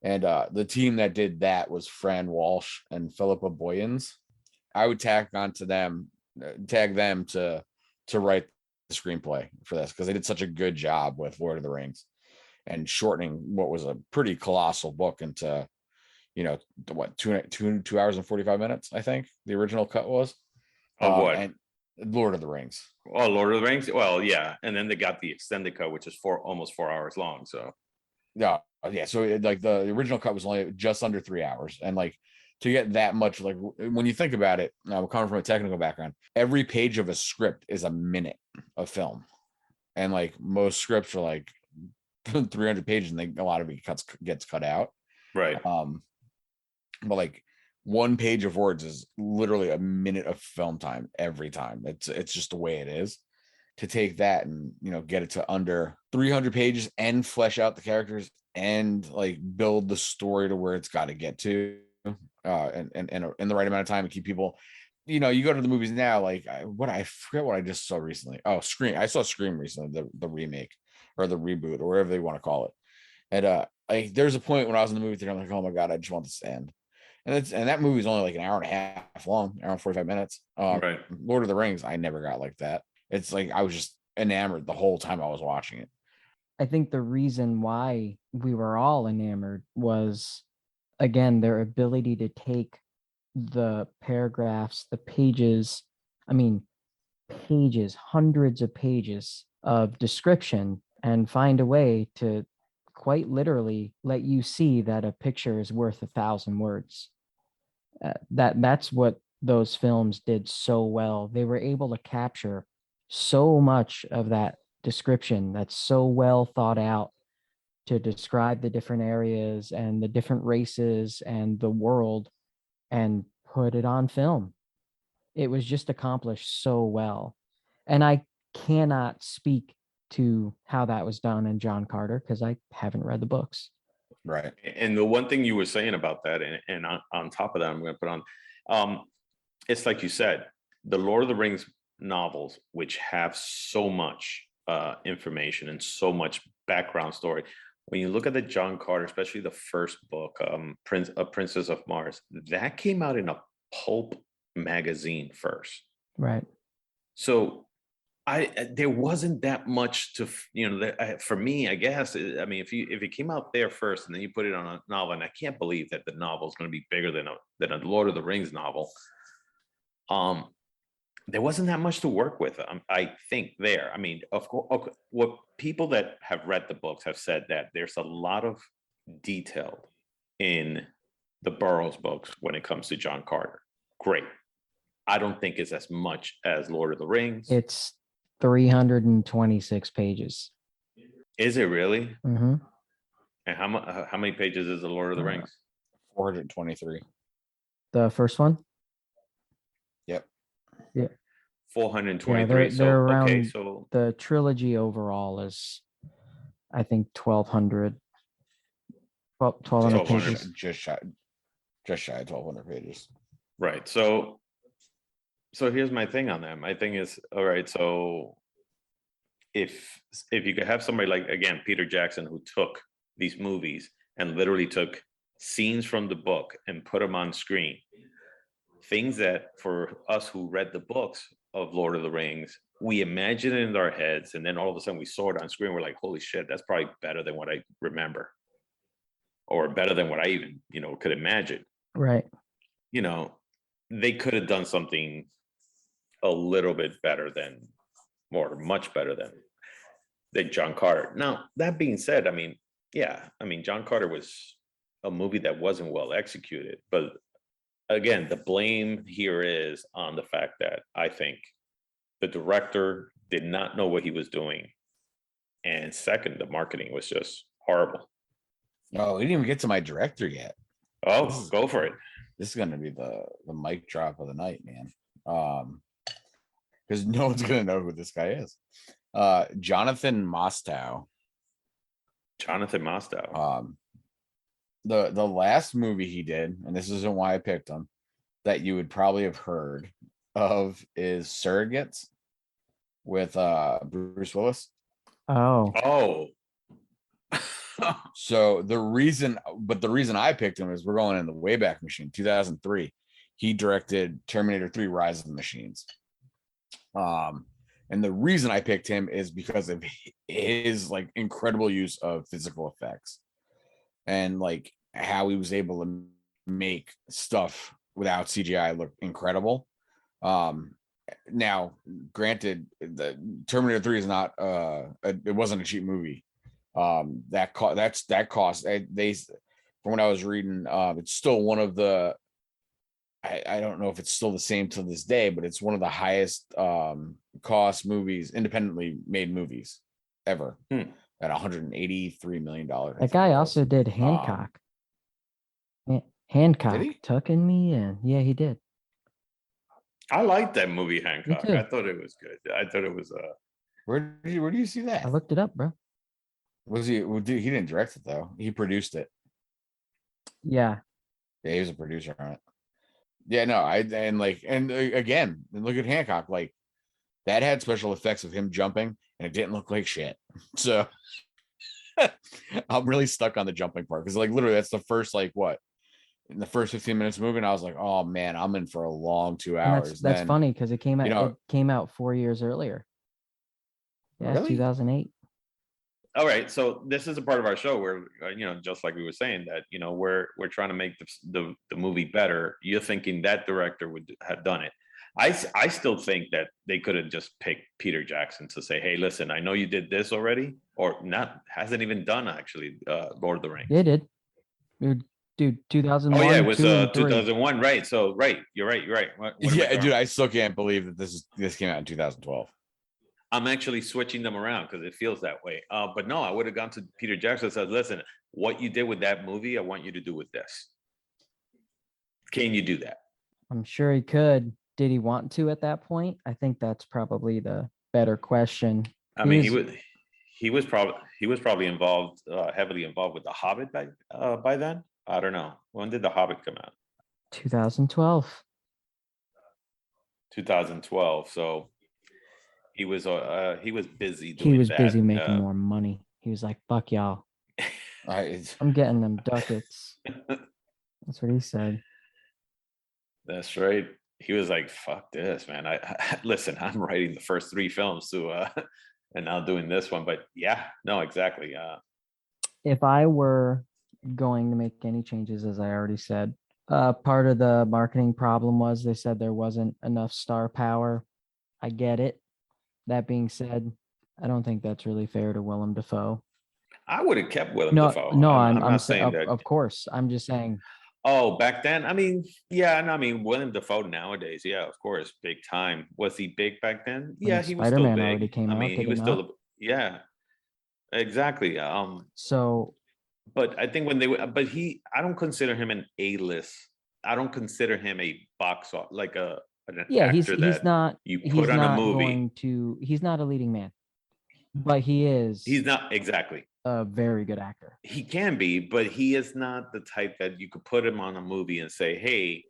And the team that did that was Fran Walsh and Philippa Boyens. I would tag them to write the screenplay for this because they did such a good job with Lord of the Rings and shortening what was a pretty colossal book into, you know, what, 2 hours and 45 minutes, I think the original cut was. Of what? And Lord of the Rings. Oh, Lord of the Rings. Well, yeah, and then they got the extended cut, which is almost 4 hours long. So Yeah, yeah. So like the original cut was only just under 3 hours, and like to get that much, like when you think about it, I'm coming from a technical background. Every page of a script is a minute of film, and like most scripts are like 300 pages, and a lot of it gets cut out. right. But like one page of words is literally a minute of film time every time. It's just the way it is. To take that and, you know, get it to under 300 pages and flesh out the characters and like build the story to where it's got to get to, and in the right amount of time, and keep people. You know, you go to the movies now, like I forget what I just saw recently. Oh, Scream. I saw Scream recently, the remake or the reboot or whatever they want to call it. And like there's a point when I was in the movie theater, I'm like, oh my god, I just want this to end. And that movie's only like an hour and a half long, hour and 45 minutes. Right. Lord of the Rings, I never got like that. It's like I was just enamored the whole time I was watching it. I think the reason why we were all enamored was, again, their ability to take the paragraphs, the pages, I mean, pages, hundreds of pages of description, and find a way to quite literally let you see that a picture is worth 1,000 words. That's what those films did so well. They were able to capture so much of that description that's so well thought out to describe the different areas and the different races and the world and put it on film. It was just accomplished so well. And I cannot speak to how that was done in John Carter because I haven't read the books. Right. And the one thing you were saying about that, and on top of that, I'm going to put on, it's like you said, the Lord of the Rings novels, which have so much information and so much background story. When you look at the John Carter, especially the first book, Princess of Mars, that came out in a pulp magazine first. Right. So there wasn't that much to, for me, I guess. I mean, if it came out there first and then you put it on a novel, and I can't believe that the novel is going to be bigger than a Lord of the Rings novel. There wasn't that much to work with. I think there. I mean, of course, what people that have read the books have said that there's a lot of detail in the Burroughs books when it comes to John Carter. Great. I don't think it's as much as Lord of the Rings. It's 326 pages. Is it really? Mm-hmm. And how many pages is the Lord of the Rings? 423. The first one? Yep. Yeah. 423. Yeah, they're around, okay, so the trilogy overall is, I think, 1,200. 1,200 1,200. pages. Just shy of 1,200 pages. right. So here's my thing on that. My thing is, all right, so if you could have somebody like, again, Peter Jackson, who took these movies and literally took scenes from the book and put them on screen, things that for us who read the books of Lord of the Rings, we imagine it in our heads, and then all of a sudden we saw it on screen, we're like, holy shit, that's probably better than what I remember, or better than what I even could imagine. Right. They could have done something a little bit better than, or much better than John Carter. Now, that being said, John Carter was a movie that wasn't well executed, but again, the blame here is on the fact that I think the director did not know what he was doing, and second, the marketing was just horrible. Oh, we didn't even get to my director yet. Oh, go for it. This is going to be the mic drop of the night, man. Because no one's going to know who this guy is. Jonathan Mostow. Jonathan Mostow. The last movie he did, and this isn't why I picked him, that you would probably have heard of, is Surrogates with Bruce Willis. Oh. So the reason I picked him is we're going in the Wayback Machine, 2003. He directed Terminator 3: Rise of the Machines. And the reason I picked him is because of his like incredible use of physical effects and like how he was able to make stuff without CGI look incredible. Now, granted, the Terminator 3 is not it wasn't a cheap movie. That cost they from what I was reading, it's still one of the I don't know if it's still the same to this day, but it's one of the highest cost movies, independently made movies ever at $183 million. That guy also did Hancock. Hancock, Did he? tucking me in. Yeah, he did. I liked that movie, Hancock. too. I thought it was good. I thought it was Where do you see that? I looked it up, bro. Was he? Well, dude, he didn't direct it though. He produced it. Yeah, Yeah, he was a producer on it. Yeah, no, again, look at Hancock. Like that had special effects of him jumping, and it didn't look like shit. So I'm really stuck on the jumping part because, like, literally, that's the first like what in the first 15 minutes of the movie, and I was like, oh man, I'm in for a long 2 and hours. that's Then funny because you know, it came out 4 years earlier. Yeah, really, 2008. All right, so this is a part of our show where just like we were saying that we're trying to make the movie better. You're thinking that director would have done it. I still think that they could have just picked Peter Jackson to say, hey, listen, I know you did this already, or not, hasn't even done actually Lord of the Rings. They did. Dude, Oh 2001, yeah, it was 2, and 3. 2001, right? So right, you're right. What am I yeah, talking dude, about? I still can't believe that this came out in 2012. I'm actually switching them around because it feels that way. But no, I would have gone to Peter Jackson and said, listen, what you did with that movie, I want you to do with this. Can you do that? I'm sure he could. Did he want to at that point? I think that's probably the better question. I mean, he was probably involved, heavily involved with The Hobbit by then. I don't know. When did The Hobbit come out? 2012. 2012. So he was busy He doing was that. busy making more money. He was like, fuck y'all. I'm getting them ducats. That's what he said. That's right. He was like, "Fuck this, man! Listen. I'm writing the first 3 films and now doing this one." But yeah, no, exactly. If I were going to make any changes, as I already said, part of the marketing problem was they said there wasn't enough star power. I get it. That being said, I don't think that's really fair to Willem Dafoe. I would have kept Willem No, Dafoe. no, I'm I'm not saying, saying that. of course. I'm just saying, Oh, back then, I mean, yeah, no, I mean, Willem Dafoe nowadays, yeah, of course, big time. Was he big back then? I mean, Yeah, he was still Spider-Man already big. came I out, mean, he did it was not? still, yeah, exactly. So But I think when they were, but I don't consider him an A-list. I don't consider him a box off like an yeah, actor that you put on a movie. he's not a leading man, but he is He's not exactly. a very good actor. He can be, but he is not the type that you could put him on a movie and say, "Hey,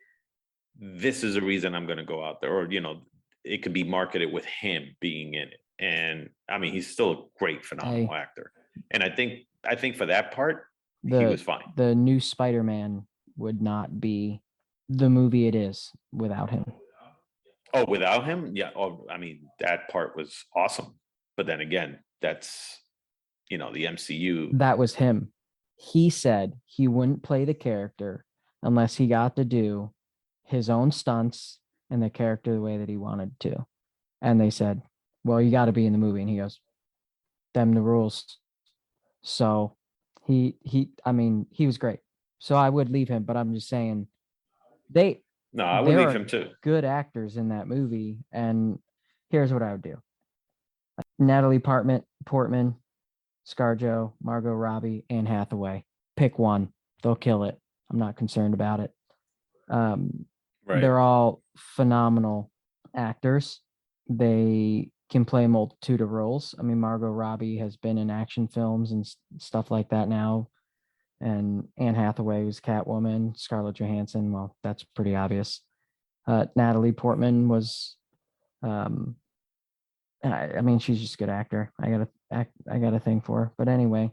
this is the reason I'm going to go out there," or it could be marketed with him being in it. And I mean, he's still a great, phenomenal actor. And I think for that part, he was fine. The new Spider-Man would not be the movie it is without him. Oh, without him, yeah. Oh, I mean, that part was awesome. But then again, that's the MCU. That was him. He said he wouldn't play the character unless he got to do his own stunts and the character the way that he wanted to. And they said, well, you got to be in the movie. And he goes, them the rules. So he was great. So I would leave him, but I'm just saying I would leave him too. Good actors in that movie. And here's what I would do. Natalie Portman, ScarJo, Margot Robbie, Anne Hathaway. Pick one. They'll kill it. I'm not concerned about it. Right. They're all phenomenal actors. They can play a multitude of roles. I mean, Margot Robbie has been in action films and stuff like that now. And Anne Hathaway was Catwoman. Scarlett Johansson, well, that's pretty obvious. Natalie Portman was, I mean, she's just a good actor. I got a thing for her. But anyway,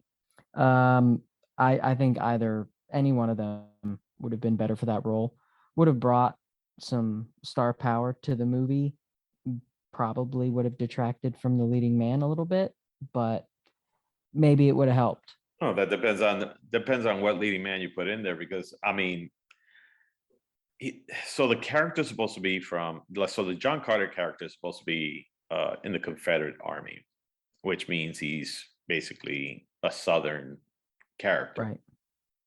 I think either any one of them would have been better for that role. Would have brought some star power to the movie. Probably would have detracted from the leading man a little bit, but maybe it would have helped. Oh, that depends on what leading man you put in there, because I mean, so the character is supposed to be so the John Carter character is supposed to be in the Confederate Army, which means he's basically a Southern character. Right.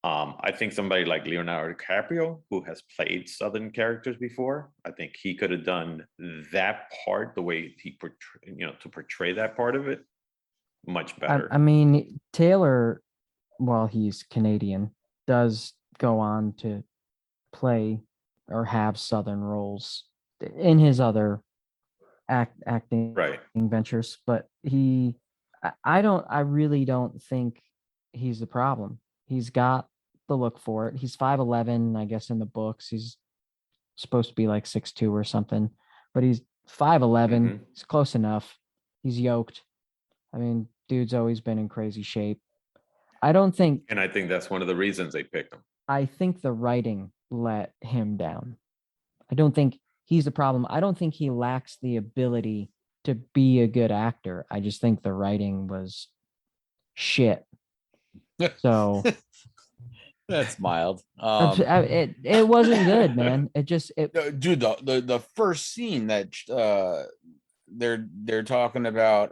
I think somebody like Leonardo DiCaprio, who has played Southern characters before, I think he could have done that part the way he to portray that part of it much better. I mean, Taylor, while he's Canadian, does go on to play or have Southern roles in his other acting right. ventures, but I really don't think he's the problem. He's got the look for it. He's 5'11", I guess in the books. He's supposed to be like 6'2" or something, but he's 5'11". Mhm. He's close enough. He's yoked. I mean, dude's always been in crazy shape. I don't think And I think that's one of the reasons they picked him. I think the writing let him down. I don't think he's the problem. I don't think he lacks the ability to be a good actor. I just think the writing was shit. So That's mild. it wasn't good, man. It just it Dude, the first scene that they're talking about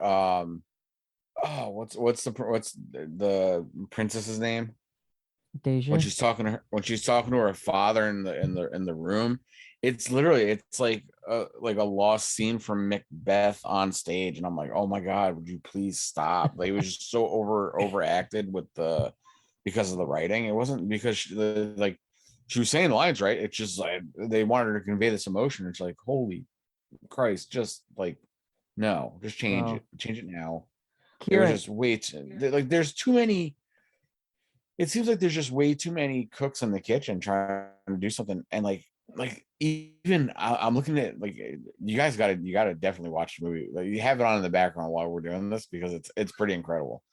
oh what's the princess's name Deja. when she's talking to her father in the room. It's literally it's like a lost scene from Macbeth on stage, and I'm like, oh my god, would you please stop? Like, it was just so overacted with the because of the writing. It wasn't because like she was saying the lines right. It's just like they wanted her to convey this emotion. It's like, holy Christ, just like no, just change Well, it. Change it now. It was Kieran, just way too, like there's too many. It seems like there's just way too many cooks in the kitchen trying to do something, and like even I'm looking at like you gotta definitely watch the movie. Like, you have it on in the background while we're doing this because it's pretty incredible.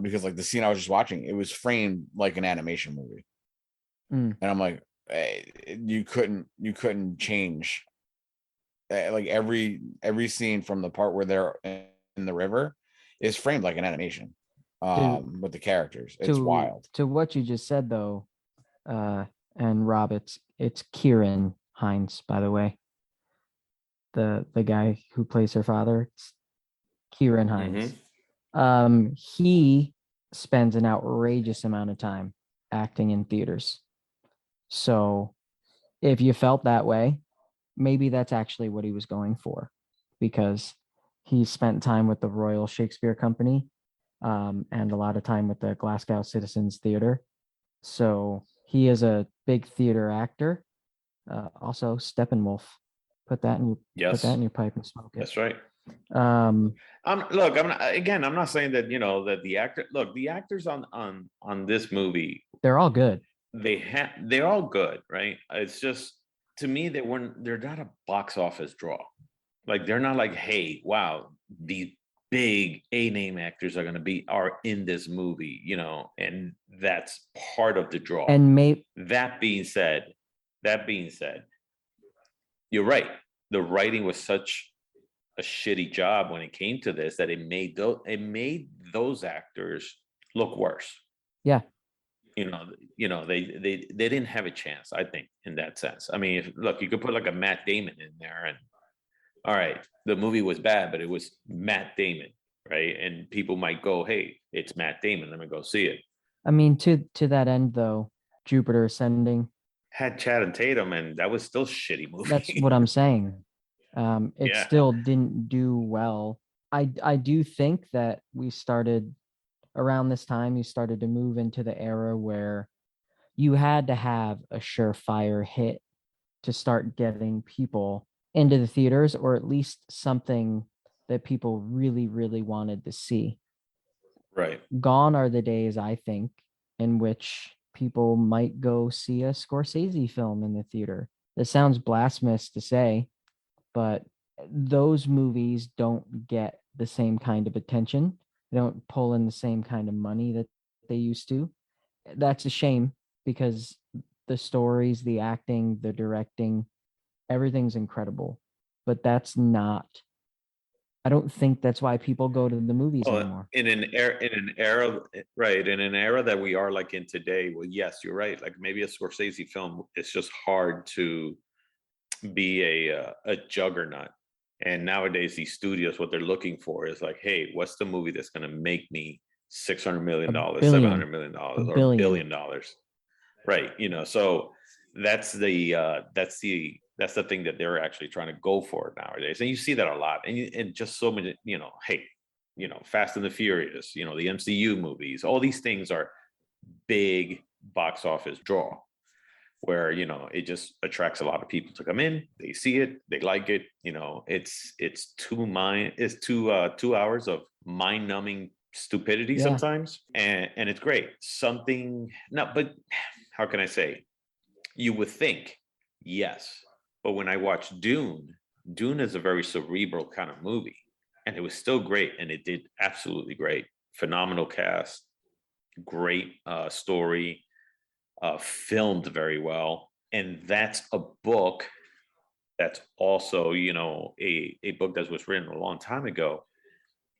Because like the scene I was just watching, it was framed like an animation movie, and I'm like, you couldn't change like every scene from the part where they're in the river is framed like an animation to with the characters. It's to wild. to what you just said though, and Rob, it's Kieran Hines, by the way. The guy who plays her father, it's Kieran Hines. He spends an outrageous amount of time acting in theaters. So if you felt that way, maybe that's actually what he was going for, because he spent time with the Royal Shakespeare Company, and a lot of time with the Glasgow Citizens Theatre. So he is a big theater actor. Also, Steppenwolf. Put that in Yes, your pipe and smoke it. that's right. Um, Look, I'm not saying that, that the actors on this movie, they're all good. they're all good, right? It's just, to me, they're not a box office draw. Like, they're not like, hey, wow, these big A name actors are in this movie, and that's part of the draw. And may That being said, you're right. The writing was such a shitty job when it came to this that it made those actors look worse. yeah, They didn't have a chance, I think, in that sense. I mean, look, you could put like a Matt Damon in there, and all right, the movie was bad, but it was Matt Damon, right? And people might go, hey, it's Matt Damon, let me go see it. I mean, to that end though, Jupiter Ascending, Had Chad Tatum, and that was still a shitty movie. that's what I'm saying. It Yeah. still didn't do well. I do think that we started around this time, you started to move into the era where you had to have a surefire hit to start getting people into the theaters, or at least something that people really, really wanted to see. Right. Gone are the days, I think, in which people might go see a Scorsese film in the theater. This sounds blasphemous to say, but those movies don't get the same kind of attention. They don't pull in the same kind of money that they used to. That's a shame, because the stories, the acting, the directing, everything's incredible. But I don't think that's why people go to the movies anymore. In an era, right? In an era that we are like in today, well, yes, you're right. Like, maybe a Scorsese film, it's just hard to be a juggernaut. And nowadays, these studios, what they're looking for is like, hey, what's the movie that's going to make me $600 million, billion. $700 million, or A $1 billion. billion, right? So that's the thing that they're actually trying to go for nowadays, and you see that a lot, and just so many, hey, Fast and the Furious, the MCU movies, all these things are big box office draw. where, you know, it just attracts a lot of people to come in, they see it, they like it, you know, it's 2 hours of mind-numbing stupidity Yeah. sometimes, and it's great. Something, no, but how can I say, you would think, yes, but when I watched Dune is a very cerebral kind of movie, and it was still great, and it did absolutely great. Phenomenal cast, great story, filmed very well, and that's a book that's also, you know, a book that was written a long time ago,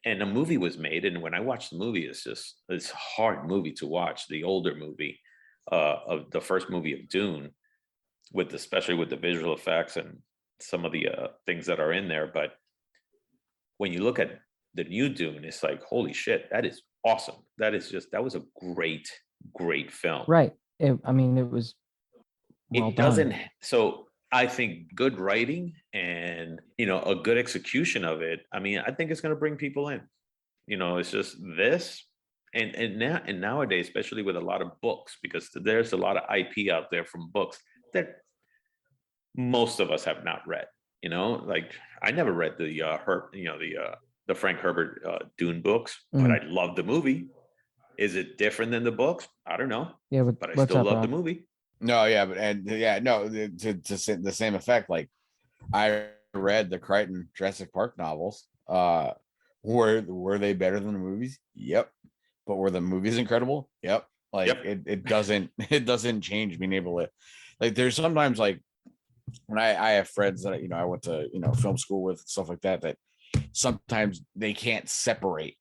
and a movie was made. And when I watched the movie, it's a hard movie to watch. The older movie, of the first movie of Dune, with especially with the visual effects and some of the things that are in there. But when you look at the new Dune, it's like, holy shit, that is awesome. That was a great film. Right. I mean, it was well It done. doesn't, so I think good writing and, you know, a good execution of it, I mean, I think it's going to bring people in. You know, it's just this, and nowadays, especially with a lot of books, because there's a lot of IP out there from books that most of us have not read. You know, like I never read the Frank Herbert Dune books, but I love the movie. Is it different than the books? I don't know, Yeah, but I what's still up, love the Rob? movie. No, yeah, no, the same effect. Like I read the Crichton Jurassic Park novels. Were they better than the movies? Yep. But were the movies incredible? Yep. Like Yep. it doesn't it doesn't change being able to, like, there's sometimes, like, when I have friends that, you know, I went to, you know, film school with, stuff like that, that sometimes they can't separate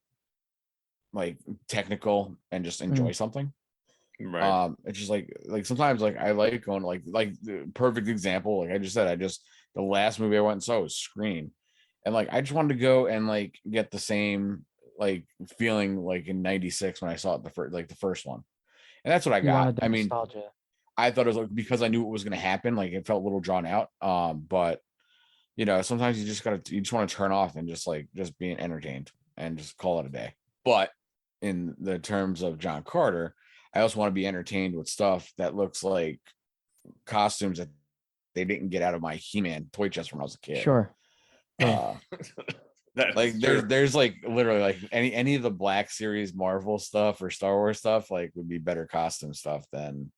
like technical and just enjoy something. Right. It's just like sometimes, like, I like going to, like the perfect example, like I just said, the last movie I went and saw was Scream, and like I just wanted to go and like get the same like feeling like in '96 when I saw it the first one, and that's what I You got. wanted the I mean, nostalgia. I thought it was like, because I knew what was going to happen, like it felt a little drawn out. But you know, sometimes you just want to turn off and just being entertained and just call it a day. But in the terms of John Carter, I also want to be entertained with stuff that looks like costumes that they didn't get out of my He-Man toy chest when I was a kid. Sure. Yeah. Like there's like literally like any of the Black Series Marvel stuff or Star Wars stuff like would be better costume stuff than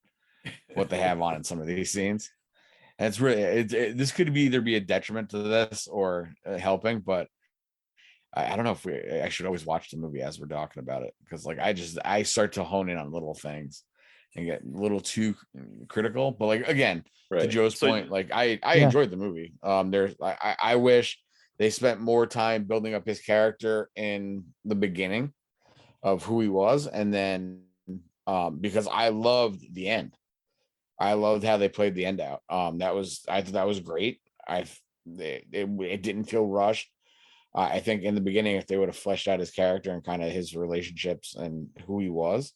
what they have on in some of these scenes. And it's really this could either be a detriment to this or helping, but I don't know if I should always watch the movie as we're talking about it, because like I start to hone in on little things and get a little too critical. But like again, to Right. Joe's So- point, like I Yeah. enjoyed the movie. I wish they spent more time building up his character in the beginning of who he was, and then because I loved the end. I loved how they played the end out. I thought that was great. It didn't feel rushed. I think in the beginning, if they would have fleshed out his character and kind of his relationships and who he was,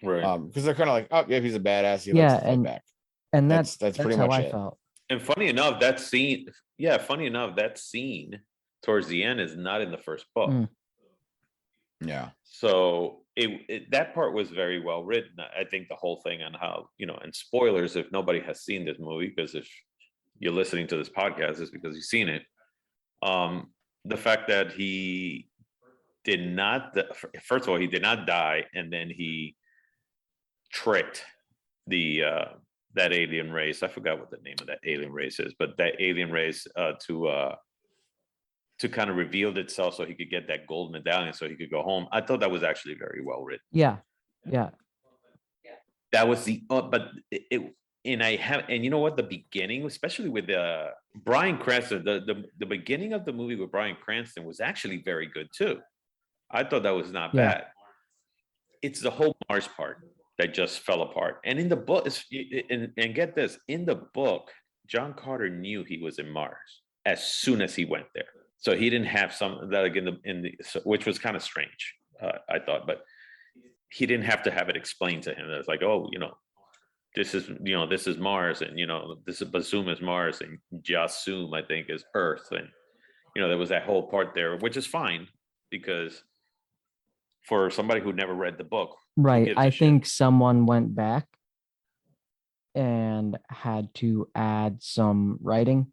Right. because they're kind of like, oh yeah, he's a badass. He Yeah, likes to fight and back. And That's that's pretty how much I it. felt. And funny enough, that scene towards the end is not in the first book. Yeah, So that part was very well written. I think the whole thing on how, you know, and spoilers if nobody has seen this movie, because if you're listening to this podcast, it's because you've seen it. The fact that he did not, first of all, he did not die, and then he tricked the that alien race. I forgot what the name of that alien race is, but that alien race to kind of revealed itself so he could get that gold medallion so he could go home. I thought that was actually very well written. Yeah. That was but and you know what, the beginning, especially with Bryan Cranston, the beginning of the movie with Bryan Cranston was actually very good too. I thought that was not Yeah. bad. It's the whole Mars part that just fell apart. And in the book, and get this, in the book, John Carter knew he was in Mars as soon as he went there. So he didn't have some that like which was kind of strange, I thought, but he didn't have to have it explained to him. It's like, oh, you know, this is Mars, and you know, this is Basum is Mars, and Jasum, I think, is Earth, and you know, there was that whole part there, which is fine because for somebody who never read the book, who Right. gives a I shit? think someone went back and had to add some writing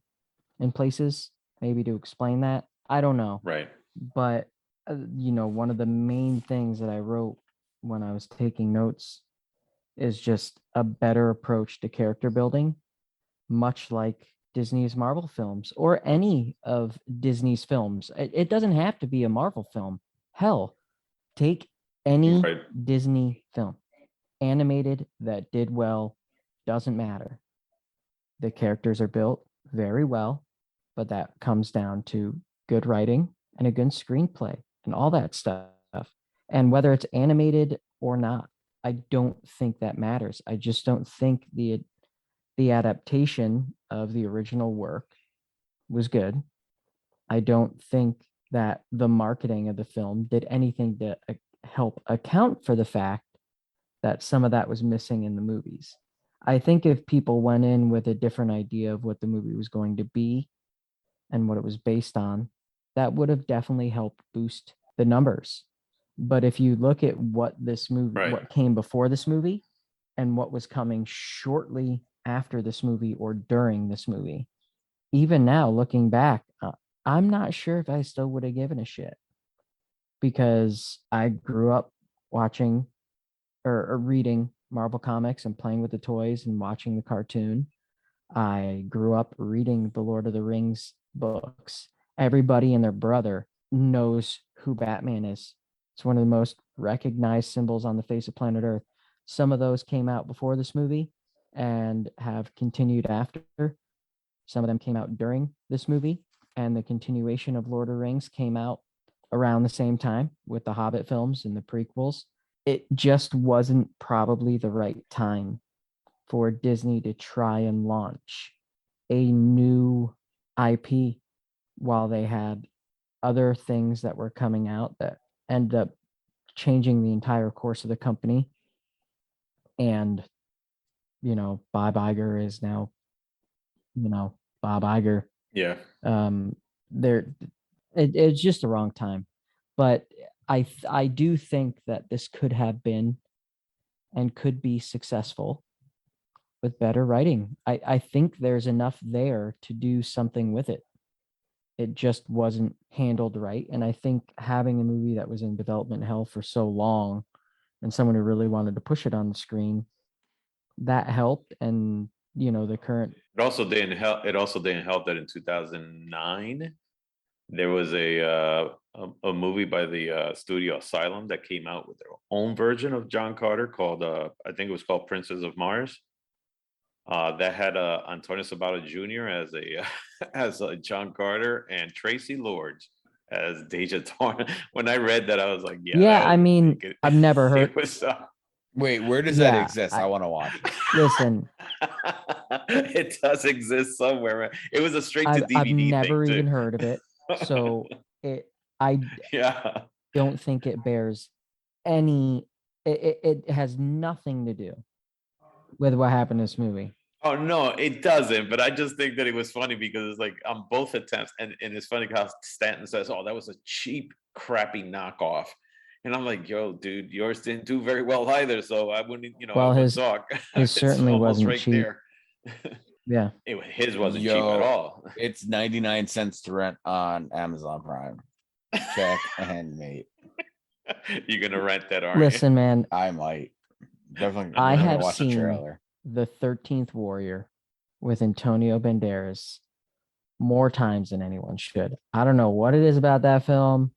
in places, maybe to explain that. I don't know. Right. But, one of the main things that I wrote when I was taking notes is just a better approach to character building, much like Disney's Marvel films or any of Disney's films. It doesn't have to be a Marvel film. Hell, take any Right. Disney film, animated that did well, doesn't matter. The characters are built very well, but that comes down to good writing and a good screenplay and all that stuff. And whether it's animated or not, I don't think that matters. I just don't think the adaptation of the original work was good. I don't think that the marketing of the film did anything to help account for the fact that some of that was missing in the movies. I think if people went in with a different idea of what the movie was going to be and what it was based on, that would have definitely helped boost the numbers. But if you look at what this movie, Right. what came before this movie and what was coming shortly after this movie or during this movie, even now looking back, I'm not sure if I still would have given a shit, because I grew up watching or reading Marvel comics and playing with the toys and watching the cartoon. I grew up reading the Lord of the Rings books. Everybody and their brother knows who Batman is. It's one of the most recognized symbols on the face of planet Earth. Some of those came out before this movie and have continued after. Some of them came out during this movie, and the continuation of Lord of the Rings came out around the same time with the Hobbit films and the prequels. It just wasn't probably the right time for Disney to try and launch a new IP while they had other things that were coming out that ended up changing the entire course of the company. And, Bob Iger is now, Bob Iger. Yeah. There, it's just the wrong time. But I do think that this could have been and could be successful with better writing. I think there's enough there to do something with it. It just wasn't handled right. And I think having a movie that was in development hell for so long and someone who really wanted to push it on the screen, that helped. And, the current. It also didn't help. It also didn't help that in 2009 there was a movie by the studio Asylum that came out with their own version of John Carter called I think it was called Princes of Mars. That had Antonio Sabato Jr. as a as John Carter and Tracy Lords as Deja Torn. When I read that, I was like, Yeah, I mean, I've never heard. It was, Wait, where does that Yeah, exist? I want to watch it. Listen, it does exist somewhere. Right? It was a straight to I've DVD never thing, even too. heard of it. So I Yeah. don't think it bears any. It has nothing to do with what happened in this movie. Oh no, it doesn't. But I just think that it was funny because it's like on both attempts, and it's funny how Stanton says, "Oh, that was a cheap, crappy knockoff," and I'm like, "Yo, dude, yours didn't do very well either." So I wouldn't, Well, I wouldn't his talk. his It's certainly almost wasn't right cheap. there. Yeah. His wasn't cheap at Yo, all. It's 99 cents to rent on Amazon Prime. Check and mate. You're gonna rent that, aren't Listen, man, I might definitely. I I'm gonna have watch the seen trailer. the 13th Warrior with Antonio Banderas more times than anyone should. I don't know what it is about that film.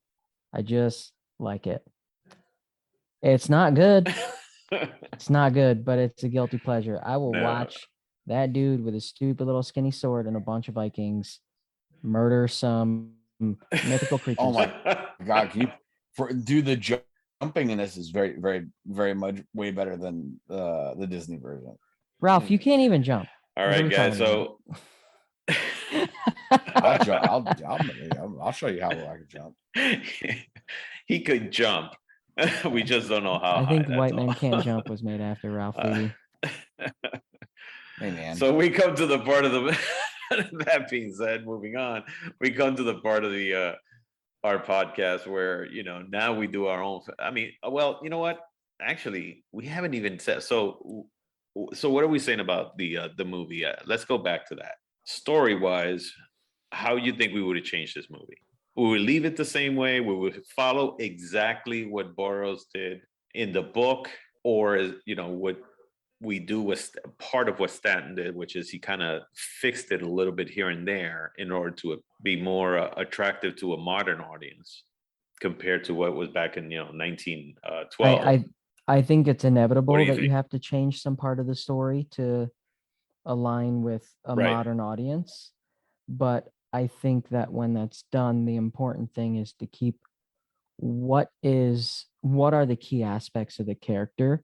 I just like it. It's not good. you? It's not good, but it's a guilty pleasure. I will No. watch that dude with his stupid little skinny sword and a bunch of Vikings murder some mythical creatures. Oh my God, do the jumping in this is very, very, very much way better than the Disney version. Ralph, you can't even jump. All What are right, we guys. talking So I'll show you how I can jump. he could jump. We just don't know how I high. think That's White Men all. Can't Jump was made after Ralph Levy. Hey man. So we come to the part of the. That being said, moving on, we come to the part of the our podcast where now we do our own. I mean, well, you know what? Actually, we haven't even said. So So what are we saying about the movie? Let's go back to that. Story wise, how you think we would have changed this movie? We would leave it the same way. We would follow exactly what Burroughs did in the book, or what we do was part of what Stanton did, which is he kind of fixed it a little bit here and there in order to be more attractive to a modern audience compared to what was back in 1912. I think it's inevitable you that you think? have to change some part of the story to align with a Right. modern audience. But I think that when that's done, the important thing is to keep what are the key aspects of the character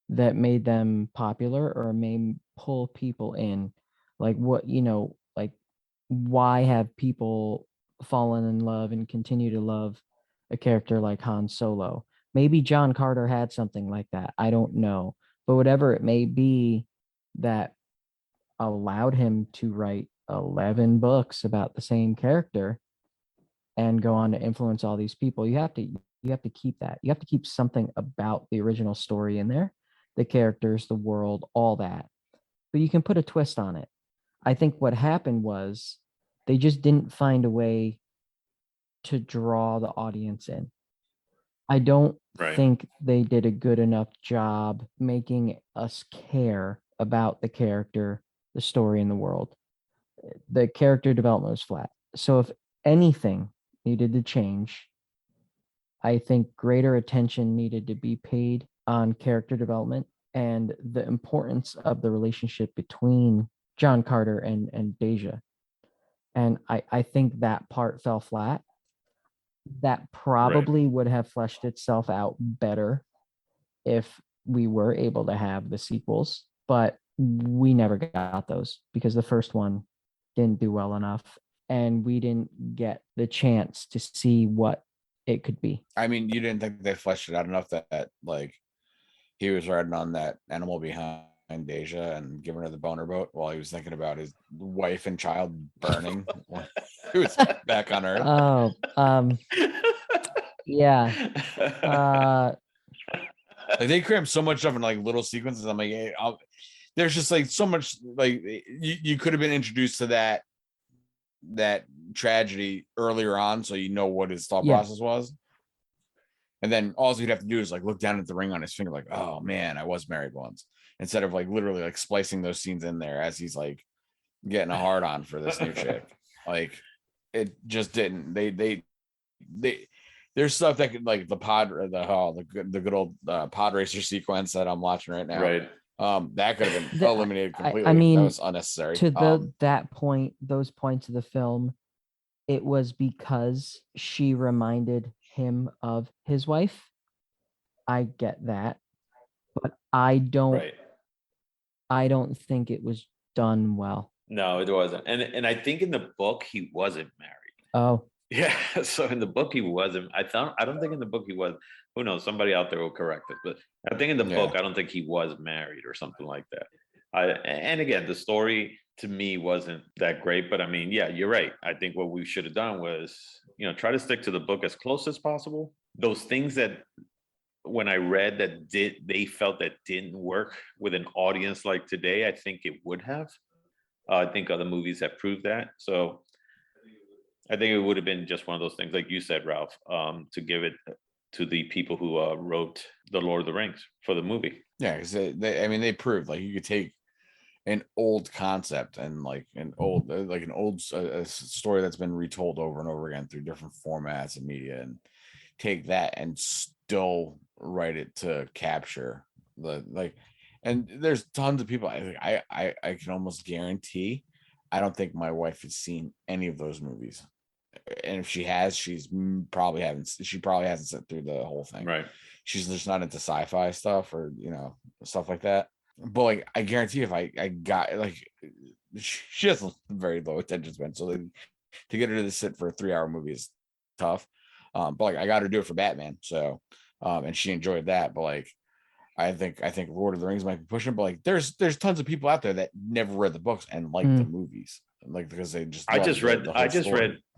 that made them popular or may pull people in. Like like why have people fallen in love and continue to love a character like Han Solo? Maybe John Carter had something like that. I don't know. But whatever it may be that allowed him to write 11 books about the same character and go on to influence all these people, you have to keep that. You have to keep something about the original story in there, the characters, the world, all that. But you can put a twist on it. I think what happened was they just didn't find a way to draw the audience in. I don't Right. think they did a good enough job making us care about the character, the story, and the world. The character development was flat. So if anything needed to change, I think greater attention needed to be paid on character development and the importance of the relationship between John Carter and Deja. And I think that part fell flat. That probably would have fleshed itself out better if we were able to have the sequels, but we never got those because the first one didn't do well enough and we didn't get the chance to see what it could be. I mean, you didn't think they fleshed it out enough that like he was riding on that animal behind Deja and giving her the boner boat while he was thinking about his wife and child burning when he was back on Earth. Oh, yeah. Like they crammed so much stuff in like little sequences. I'm like, hey, there's just like so much. Like you could have been introduced to that tragedy earlier on, so you know what his thought process was. And then all you'd have to do is like look down at the ring on his finger, like, oh man, I was married once, instead of like literally like splicing those scenes in there as he's like getting a hard on for this new chick. Like it just didn't. They there's stuff that could like the good old pod racer sequence that I'm watching right now. Right. That could have been eliminated completely. I mean, that was unnecessary. To that point, those points of the film, it was because she reminded him of his wife. I get that, but I don't think it was done well. No, it wasn't. And I think in the book he wasn't married. Oh. Yeah. So in the book he wasn't. I don't think in the book he was. Who knows? Somebody out there will correct it. But I think in the book I don't think he was married or something like that. And again, the story to me wasn't that great. But I mean, yeah, you're right. I think what we should have done was, try to stick to the book as close as possible. Those things that when I read that they felt that didn't work with an audience like today, I think it would have. I think other movies have proved that. So I think it would have been just one of those things, like you said, Ralph, to give it to the people who wrote The Lord of the Rings for the movie. Yeah, because they proved like you could take an old concept and like an old story that's been retold over and over again through different formats and media, and take that and still write it to capture and there's tons of people. I can almost guarantee I don't think my wife has seen any of those movies, and if she has, she probably hasn't sat through the whole thing. Right. She's just not into sci-fi stuff or stuff like that. But like I guarantee if I got like she has very low attention span, so to get her to sit for a 3-hour movie is tough. But like I got her to do it for Batman, so and she enjoyed that. But like I think Lord of the Rings might be pushing, but like there's tons of people out there that never read the books and like the movies, like because they just I just read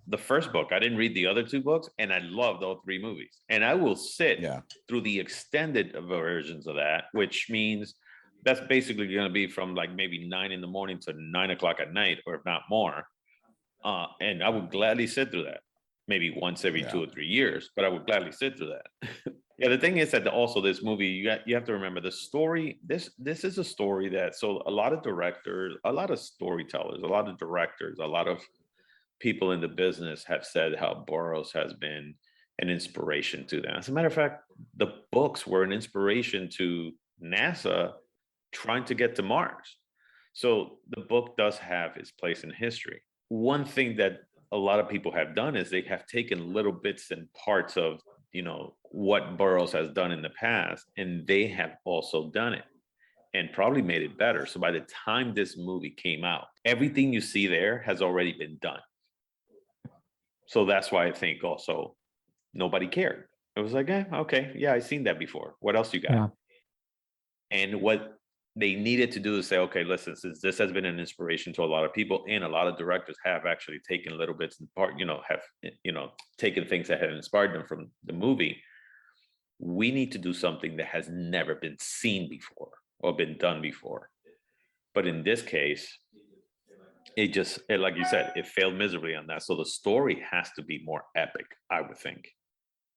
the first book. I didn't read the other 2 books, and I loved all 3 movies. And I will sit through the extended versions of that, which means that's basically going to be from like maybe 9 in the morning to 9 o'clock at night, or if not more. And I would gladly sit through that, maybe once every Yeah. 2 or 3 years, but I would gladly sit through that. Yeah, the thing is that also this movie, you have to remember the story. This is a story that, so a lot of directors, a lot of storytellers, a lot of directors, a lot of people in the business have said how Burroughs has been an inspiration to them. As a matter of fact, the books were an inspiration to NASA trying to get to Mars. So the book does have its place in history. One thing that a lot of people have done is they have taken little bits and parts of, what Burroughs has done in the past, and they have also done it and probably made it better. So by the time this movie came out, everything you see there has already been done. So that's why I think also nobody cared. It was like, okay, yeah, I've seen that before. What else you got? Yeah. And what they needed to do is say, okay, listen, since this has been an inspiration to a lot of people, and a lot of directors have actually taken little bits and part, have taken things that have inspired them from the movie. We need to do something that has never been seen before or been done before. But in this case, like you said, it failed miserably on that. So the story has to be more epic, I would think.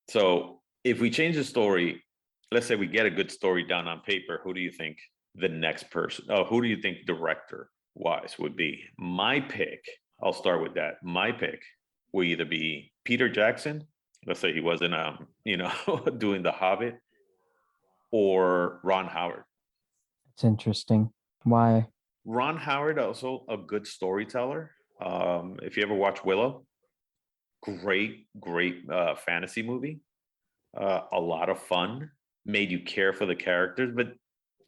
So if we change the story, let's say we get a good story down on paper, who do you think the next person, who do you think director wise would be? My pick, I'll start with that. My pick will either be Peter Jackson. Let's say he wasn't, doing The Hobbit, or Ron Howard. It's interesting. Why? Ron Howard, also a good storyteller. If you ever watch Willow, great fantasy movie. A lot of fun, made you care for the characters. But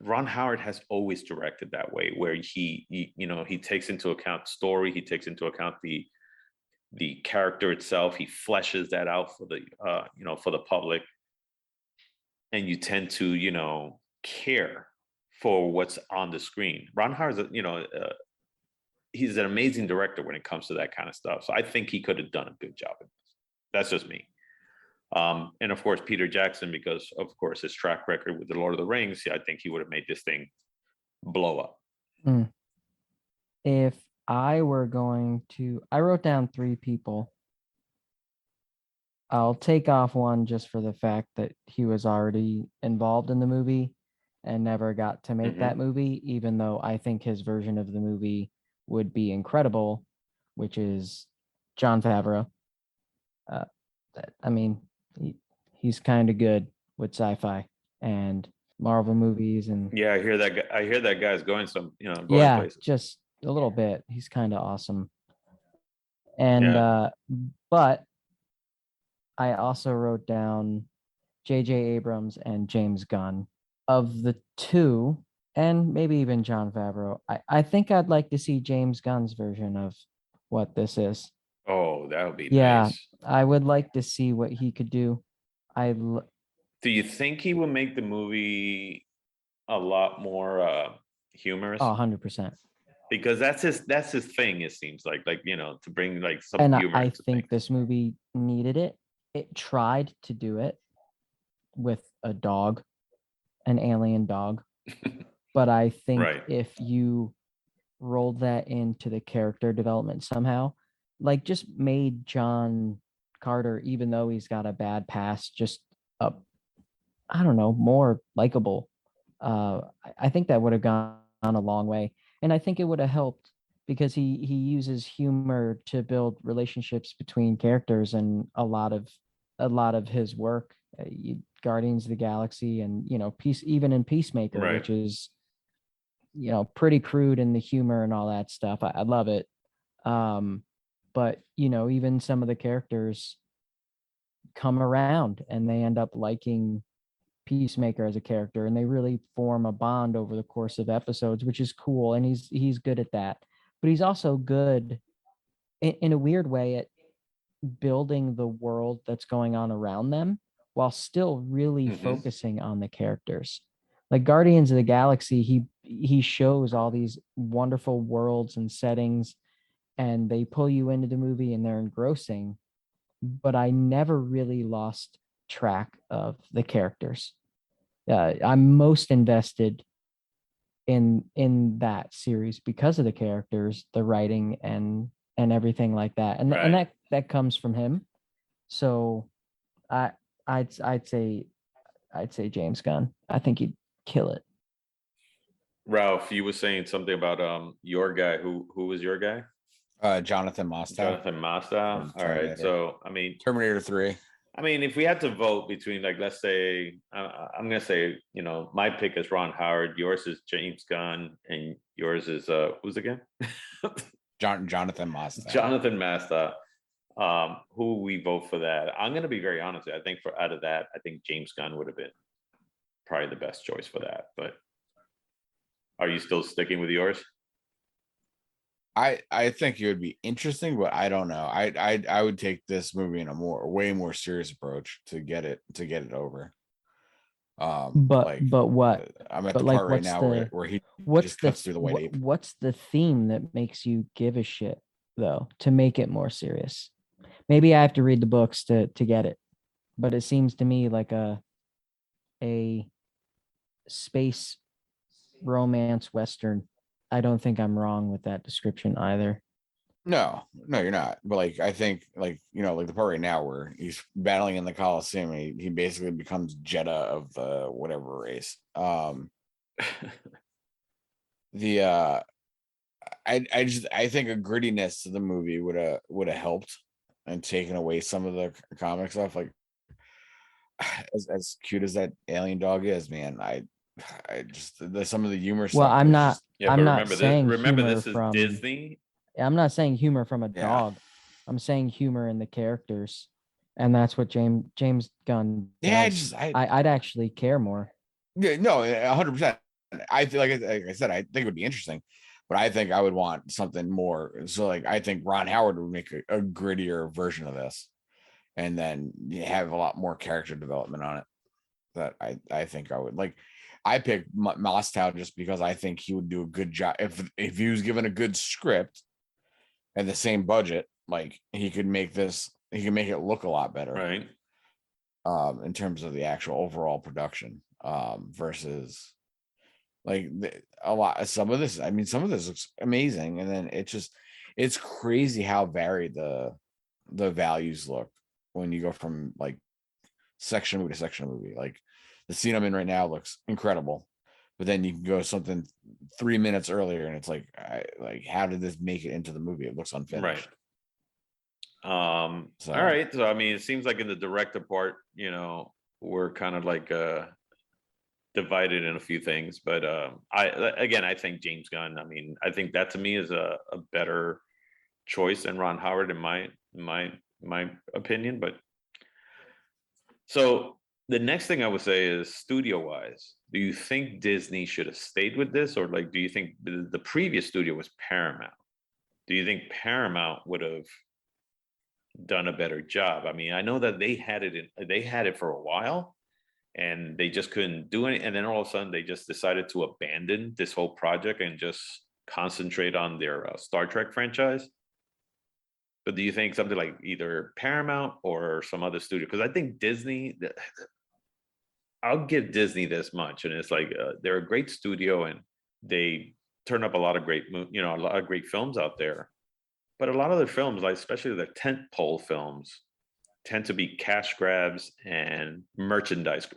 Ron Howard has always directed that way, where he takes into account story, he takes into account the character itself, he fleshes that out for the public, and you tend to care for what's on the screen. Ron Howard's he's an amazing director when it comes to that kind of stuff. So I think he could have done a good job in this. That's just me. And of course, Peter Jackson, because of course his track record with the Lord of the Rings, I think he would have made this thing blow up. If I were going to, I wrote down 3 people. I'll take off one just for the fact that he was already involved in the movie and never got to make that movie, even though I think his version of the movie would be incredible, which is Jon Favreau. He's kind of good with sci-fi and Marvel movies, and Yeah, I hear that guy's going places. just a little bit. He's kind of awesome. And but I also wrote down J.J. Abrams and James Gunn. Of the two, and maybe even Jon Favreau, I think I'd like to see James Gunn's version of what this is. Oh, that would be Yeah, nice. I would like to see what he could do. Do you think he would make the movie a lot more humorous? 100%. Because that's his thing. It seems like to bring like some And humor. I into think things. this movie needed it. It tried to do it with a dog, an alien dog. But I think Right. if you rolled that into the character development somehow, like just made John Carter, even though he's got a bad past, just more likable. I think that would have gone a long way. And I think it would have helped because he uses humor to build relationships between characters, and a lot of his work, Guardians of the Galaxy, and even in Peacemaker, Right. which is pretty crude in the humor and all that stuff. I love it. But even some of the characters come around and they end up liking Peacemaker as a character, and they really form a bond over the course of episodes, which is cool. And he's good at that, but he's also good in a weird way at building the world that's going on around them while still really focusing on the characters. Like Guardians of the Galaxy, he shows all these wonderful worlds and settings, and they pull you into the movie and they're engrossing, but I never really lost track of the characters. I'm most invested in that series because of the characters, the writing, and everything like that. And Right. that comes from him. So I I'd say James Gunn. I think he'd kill it. Ralph, you were saying something about your guy. Who was your guy? Jonathan Mostow, Jonathan Mazda. from All right. Terminator. So I mean, Terminator 3. if we had to vote between, like, let's say, I'm gonna say, my pick is Ron Howard, yours is James Gunn, and yours is who's again? Jonathan Mostow. Jonathan Mazda. Who we vote for that? I'm gonna be very honest. I think out of that, I think James Gunn would have been probably the best choice for that. But are you still sticking with yours? I think it would be interesting, but I don't know. I would take this movie in a way more serious approach to get it over. But what? I'm at But the like, part right what's now the where he what's just the cuts through the white ape. what's the theme that makes you give a shit though to make it more serious? Maybe I have to read the books to get it, but it seems to me like a space romance western. I don't think I'm wrong with that description either. No, you're not. But like, I think, like, like the part right now where he's battling in the Coliseum, he basically becomes Jeddah of the whatever race. The I think a grittiness to the movie would have helped and taken away some of the comic stuff. Like, as cute as that alien dog is, man, I just some of the humor Well, stuff. I'm was not. just- Yeah, I'm but not remember this. saying Remember, humor this is from Disney. I'm not saying humor from a Yeah. dog. I'm saying humor in the characters, and that's what James Gunn does. Yeah, I'd actually care more. Yeah, no, 100%. I feel like I said, I think it would be interesting, but I think I would want something more. So, like, I think Ron Howard would make a grittier version of this, and then you have a lot more character development on it. That I think I would like. I picked Mostow just because I think he would do a good job if he was given a good script and the same budget. Like, he could make it look a lot better, Right. in terms of the actual overall production, versus like some of this looks amazing, and then it's crazy how varied the values look when you go from like section movie to section movie. Like, the scene I'm in right now looks incredible, but then you can go something 3 minutes earlier and it's like, how did this make it into the movie? It looks unfinished. All right. So it seems like in the director part, we're kind of like divided in a few things, but I think James Gunn. I think that to me is a better choice than Ron Howard in my opinion. But so the next thing I would say is, studio wise, do you think Disney should have stayed with this, or like, do you think the previous studio was Paramount? Do you think Paramount would have done a better job? I know that they had it for a while, and they just couldn't do it. And then all of a sudden they just decided to abandon this whole project and just concentrate on their Star Trek franchise. But do you think something like either Paramount or some other studio? Because I think Disney, I'll give Disney this much, and it's like, they're a great studio and they turn up a lot of great, a lot of great films out there. But a lot of their films, like especially the tentpole films, tend to be cash grabs and merchandise,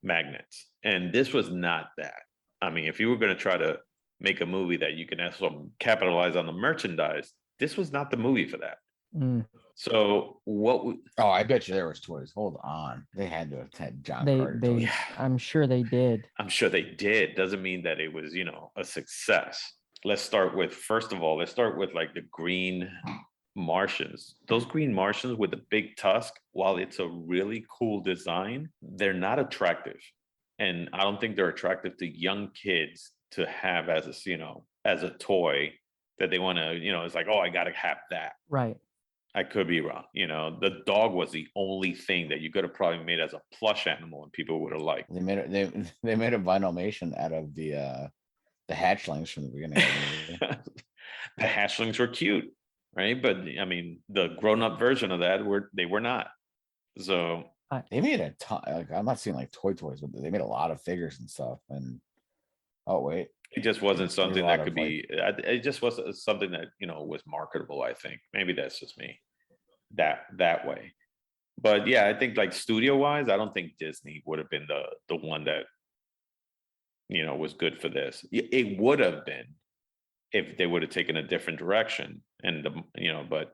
magnets. And this was not that. If you were going to try to make a movie that you can also capitalize on the merchandise, this was not the movie for that. So what? I bet you there was toys. Hold on, they had to have had John Carter They toys. I'm sure they did. I'm sure they did. Doesn't mean that it was, a success. Let's start with like the green Martians. Those green Martians with the big tusk, while it's a really cool design, they're not attractive. And I don't think they're attractive to young kids to have as a toy that they want to, it's like, oh, I got to have that. Right. I could be wrong. The dog was the only thing that you could have probably made as a plush animal and people would have liked. They made it. They made a vinylmation out of the hatchlings from the beginning of the movie. The hatchlings were cute, right? But the grown-up version of that they were not. So they made a ton. Like, I'm not seeing like toys, but they made a lot of figures and stuff. And Oh wait, It just wasn't there's a something lot that of could be. It just was something that was marketable. I think maybe that's just me that way. But yeah, I think like studio wise, I don't think Disney would have been the one that was good for this. It would have been if they would have taken a different direction, and but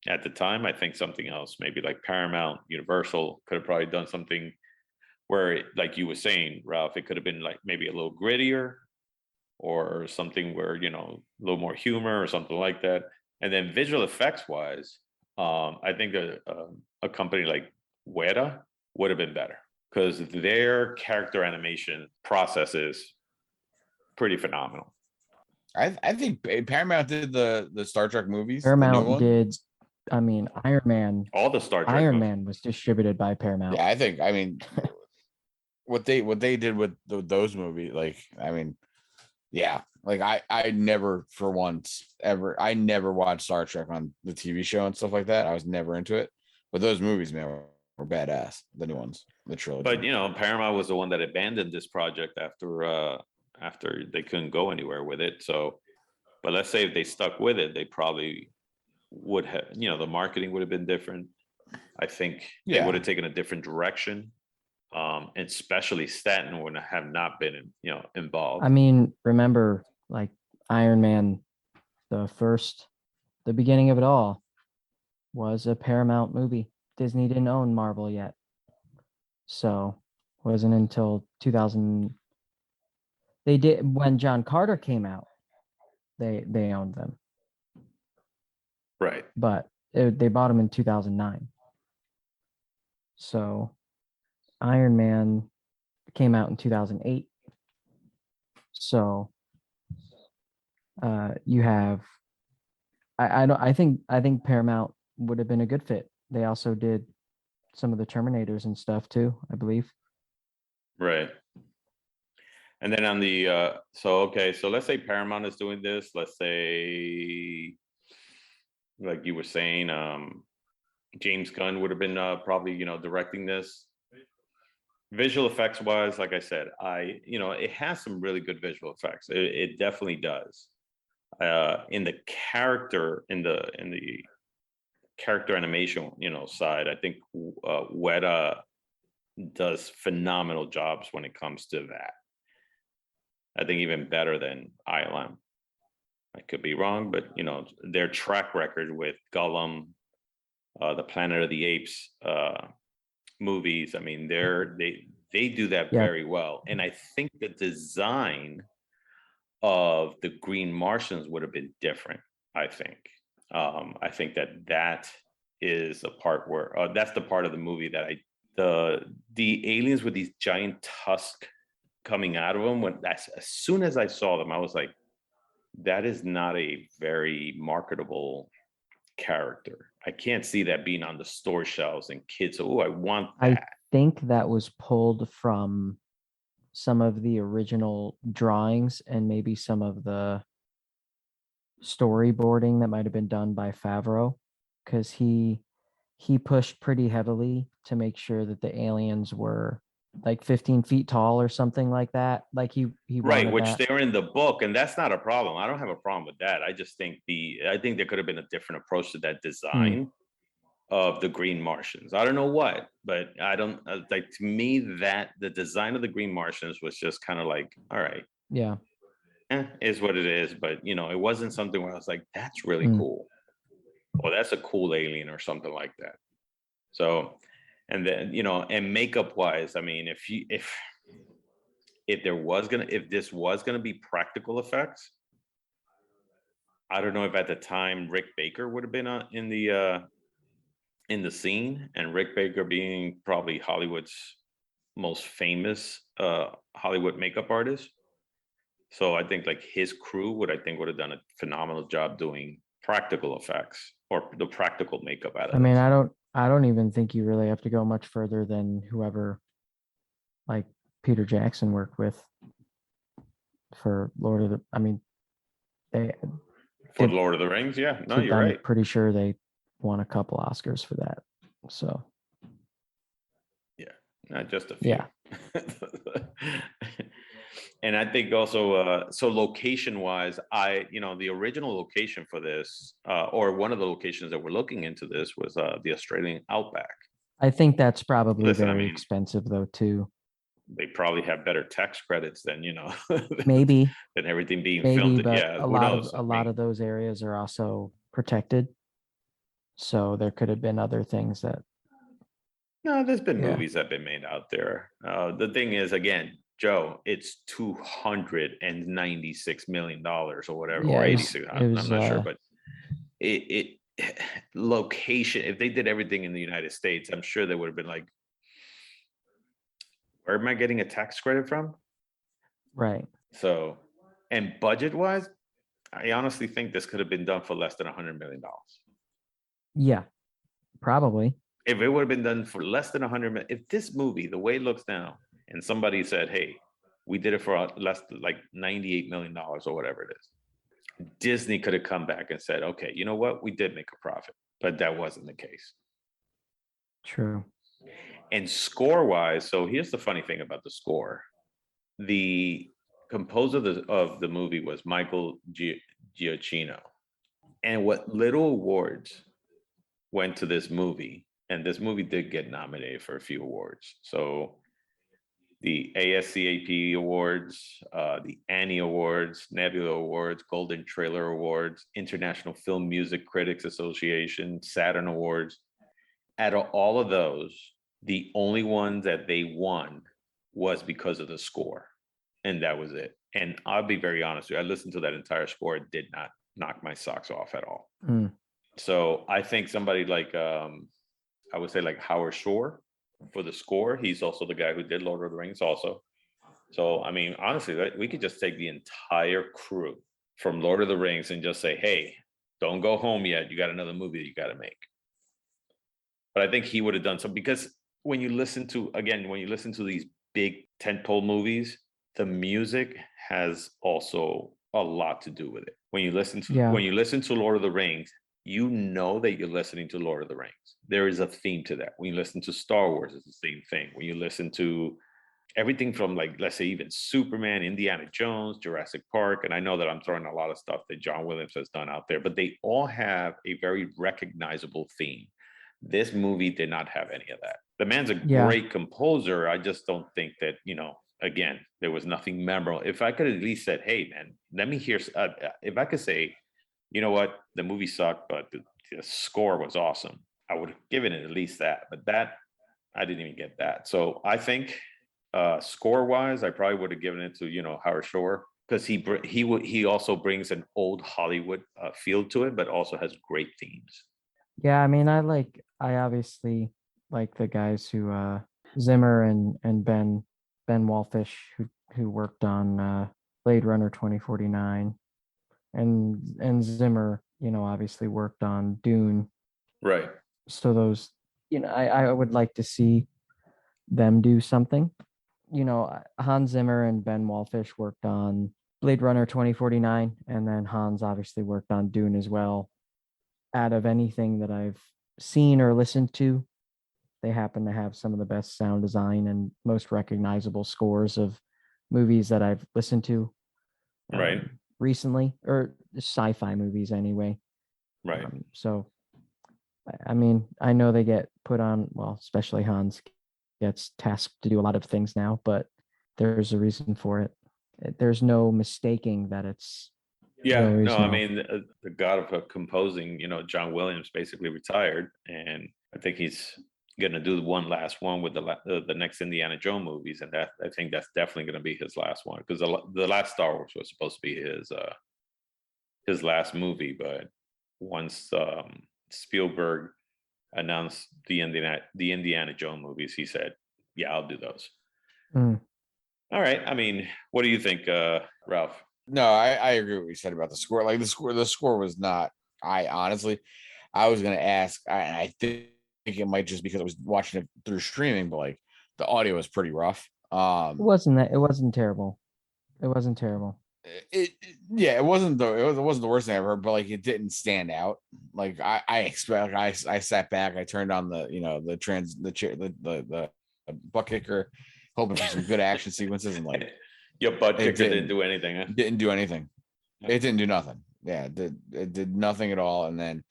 at the time, I think something else, maybe like Paramount, Universal, could have probably done something where, like you were saying, Ralph, it could have been like maybe a little grittier or something where a little more humor or something like that. And then visual effects wise, I think a company like Weta would have been better because their character animation process is pretty phenomenal. I think Paramount did the Star Trek movies, the new Paramount one. did. I mean, Iron Man. All the Star Trek Iron movies. Man was distributed by Paramount. Yeah, I mean, what they did with those movies, like, I mean, yeah, like I never for once ever, I never watched Star Trek on the TV show and stuff like that. I was never into it, but those movies, man, were badass. The new ones, the trilogy. But Paramount was the one that abandoned this project after they couldn't go anywhere with it. So, but let's say if they stuck with it, they probably would have. The marketing would have been different. I think they would have taken a different direction. And especially Stanton would have not been involved. I mean, remember, like Iron Man, the beginning of it all was a Paramount movie. Disney didn't own Marvel yet. So wasn't until 2000. They did when John Carter came out. They owned them, Right. but they bought them in 2009. So Iron Man came out in 2008. So you have I think Paramount would have been a good fit. They also did some of the Terminators and stuff too, I believe. Right. And then on the so let's say Paramount is doing this. Let's say, like you were saying, James Gunn would have been probably directing this. Visual effects wise, like I said, it has some really good visual effects. It definitely does. In the character animation side, I think Weta does phenomenal jobs when it comes to that. I think even better than ILM. I could be wrong, but their track record with Gollum, the Planet of the Apes movies, I mean, they do that very well. And I think the design of the Green Martians would have been different. I think that is a part where that's the part of the movie that the aliens with these giant tusks coming out of them. As soon as I saw them, I was like, that is not a very marketable character. I can't see that being on the store shelves and kids. Oh, I want that. I think that was pulled from some of the original drawings and maybe some of the storyboarding that might have been done by Favreau, because he pushed pretty heavily to make sure that the aliens were like 15 feet tall or something like that. Like he right, which that. they're in the book, and that's not a problem. I don't have a problem with that. I just think I think there could have been a different approach to that design of the Green Martians. I don't know what, but I don't like, to me, that the design of the Green Martians was just kind of like, all right, yeah, is what it is. But it wasn't something where I was like, that's really cool, or that's a cool alien or something like that. So, and then and makeup wise, I mean, if this was gonna be practical effects, I don't know if at the time Rick Baker would have been in the scene, and Rick Baker being probably Hollywood's most famous Hollywood makeup artist. So I think like his crew would have done a phenomenal job doing practical effects or the practical makeup out of I mean, this. I don't even think you really have to go much further than whoever like Peter Jackson worked with for Lord of the. I mean, for Lord of the Rings, yeah. No, you're I'm right. pretty sure they won a couple Oscars for that. So yeah, not just a few. Yeah. And I think also, so location wise, the original location for this, or one of the locations that we're looking into this was the Australian outback. I think that's probably Listen, I very mean, expensive though too. they probably have better tax credits than, Maybe, than everything being maybe, filmed. but Yeah, a who lot of knows? a lot of those areas are also protected. So there could have been other things that, No, there's been yeah. movies that have been made out there. The thing is, again, Joe, it's $296 million or whatever, Yeah, or it was 86. it I'm was not sure, but it location. If they did everything in the United States, I'm sure they would have been like, where am I getting a tax credit from? right. So, and budget wise, I honestly think this could have been done for less than $100 million. Yeah, probably. If it would have been done for less than 100 million, if this movie, the way it looks now, and somebody said, hey, we did it for less like $98 million or whatever it is, Disney could have come back and said, okay, you know what? We did make a profit, but that wasn't the case. True. And score wise, so here's the funny thing about the score. The composer of the movie was Michael Giacchino. And what little awards went to this movie, and this movie did get nominated for a few awards. So the ASCAP Awards, the Annie Awards, Nebula Awards, Golden Trailer Awards, International Film Music Critics Association, Saturn Awards. Out of all of those, the only one that they won was because of the score. And that was it. And I'll be very honest with you, I listened to that entire score. It did not knock my socks off at all. Mm. So I think somebody like, I would say like Howard Shore for the score. He's also the guy who did Lord of the Rings also. So, I mean, honestly, we could just take the entire crew from Lord of the Rings and just say, hey, don't go home yet. You got another movie that you got to make. But I think he would have done so, because when you listen to these big tentpole movies, the music has also a lot to do with it. When you listen to Lord of the Rings, you know that you're listening to Lord of the Rings. There is a theme to that. When you listen to Star Wars, it's the same thing. When you listen to everything from, like, let's say even Superman, Indiana Jones, Jurassic Park, and I know that I'm throwing a lot of stuff that John Williams has done out there, but they all have a very recognizable theme. This movie did not have any of that. The man's a great composer. I just don't think that, again, there was nothing memorable. If I could at least said, hey, man, let me hear, if I could say, you know what, the movie sucked, but the score was awesome, I would have given it at least that. But that, I didn't even get that. So I think score wise, I probably would have given it to, Howard Shore, because he also brings an old Hollywood feel to it, but also has great themes. Yeah, I mean, I obviously like the guys who Zimmer and Ben Wallfish who worked on Blade Runner 2049, and Zimmer, obviously worked on Dune. Right. So those, I would like to see them do something. Hans Zimmer and Ben Wallfish worked on Blade Runner 2049, and then Hans obviously worked on Dune as well. Out of anything that I've seen or listened to, they happen to have some of the best sound design and most recognizable scores of movies that I've listened to recently, or sci-fi movies anyway. Right. So, I mean, I know they get put on, well, especially Hans gets tasked to do a lot of things now, but there's a reason for it. There's no mistaking that it's. Yeah, no, I mean, the god of composing, John Williams basically retired, and I think he's going to do one last one with the next Indiana Jones movies, and that, I think that's definitely going to be his last one, because the last Star Wars was supposed to be his last movie, but once Spielberg announced the Indiana Jones movies, he said, "Yeah, I'll do those." Mm. All right, I mean, what do you think, Ralph? No, I agree with what you said about the score. Like the score was not. I was gonna ask. I think it might just because I was watching it through streaming, but like the audio was pretty rough. It wasn't terrible. It wasn't terrible. It wasn't the worst thing I ever heard, but like it didn't stand out. Like I sat back, I turned on the butt kicker, hoping for some good action sequences, and like Your butt It kicker didn't didn't. do anything. Huh? Didn't do anything. Yeah. It didn't do nothing. Yeah, it did nothing at all. And then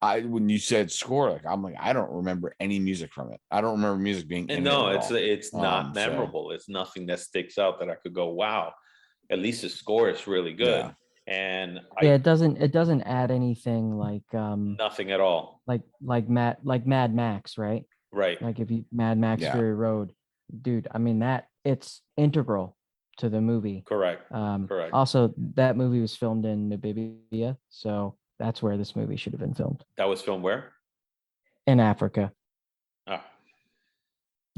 when you said score, like I'm like, I don't remember any music from it. I don't remember music being in And it no, at it's all. it's not So memorable. It's nothing that sticks out that I could go, wow. At least the score is really good, yeah, and Yeah, I it doesn't add anything nothing at all. like Mad Max, right? Right. Like if you Mad Max Yeah. Fury Road, dude, I mean that it's integral to the movie. Correct. Correct. Also, that movie was filmed in Namibia, so that's where this movie should have been filmed, That was filmed where? in Africa. Ah,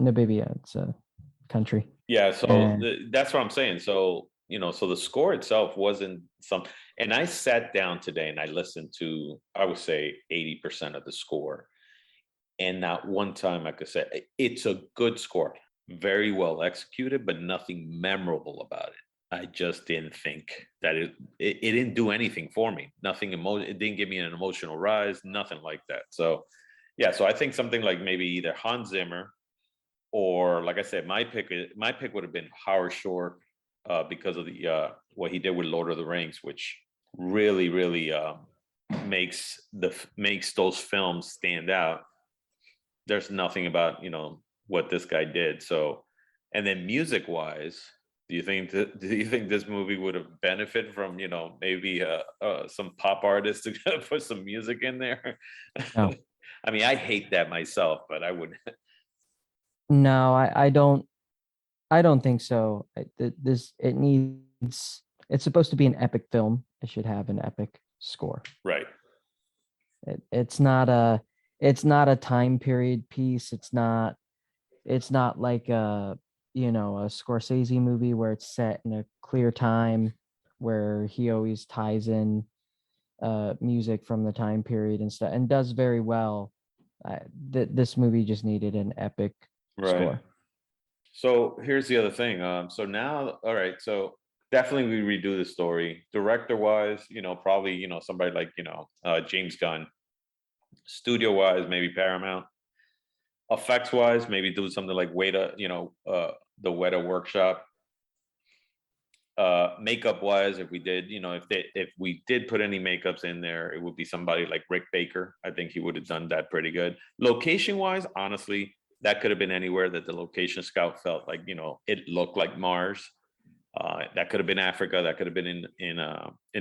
Namibia, it's a country. yeah. So And that's what I'm saying. So so the score itself wasn't some. And I sat down today and I listened to, I would say, 80% of the score, and not one time I could say it's a good score, very well executed, but nothing memorable about it. I just didn't think that it didn't do anything for me. Nothing it didn't give me an emotional rise, nothing like that. So yeah, so I think something like maybe either Hans Zimmer, or like I said, my pick would have been Howard Shore, because of the what he did with Lord of the Rings, which really makes those films stand out. There's nothing about what this guy did. So, and then music wise, do you think this movie would have benefited from maybe some pop artists to put some music in there? No. I mean, I hate that myself, but I would. no, I don't think so. It needs it's supposed to be an epic film. It should have an epic score. Right. It's not a time period piece. It's not like a Scorsese movie where it's set in a clear time where he always ties in music from the time period and stuff and does very well. This movie just needed an epic Right. score. So here's the other thing. So now, all right. So definitely we redo the story. Director wise, probably somebody like James Gunn. Studio wise, maybe Paramount. Effects wise, maybe do something like the Weta Workshop. Makeup wise, if we did put any makeups in there, it would be somebody like Rick Baker. I think he would have done that pretty good. Location wise, honestly, that could have been anywhere that the location scout felt like it looked like Mars. That could have been Africa. That could have been in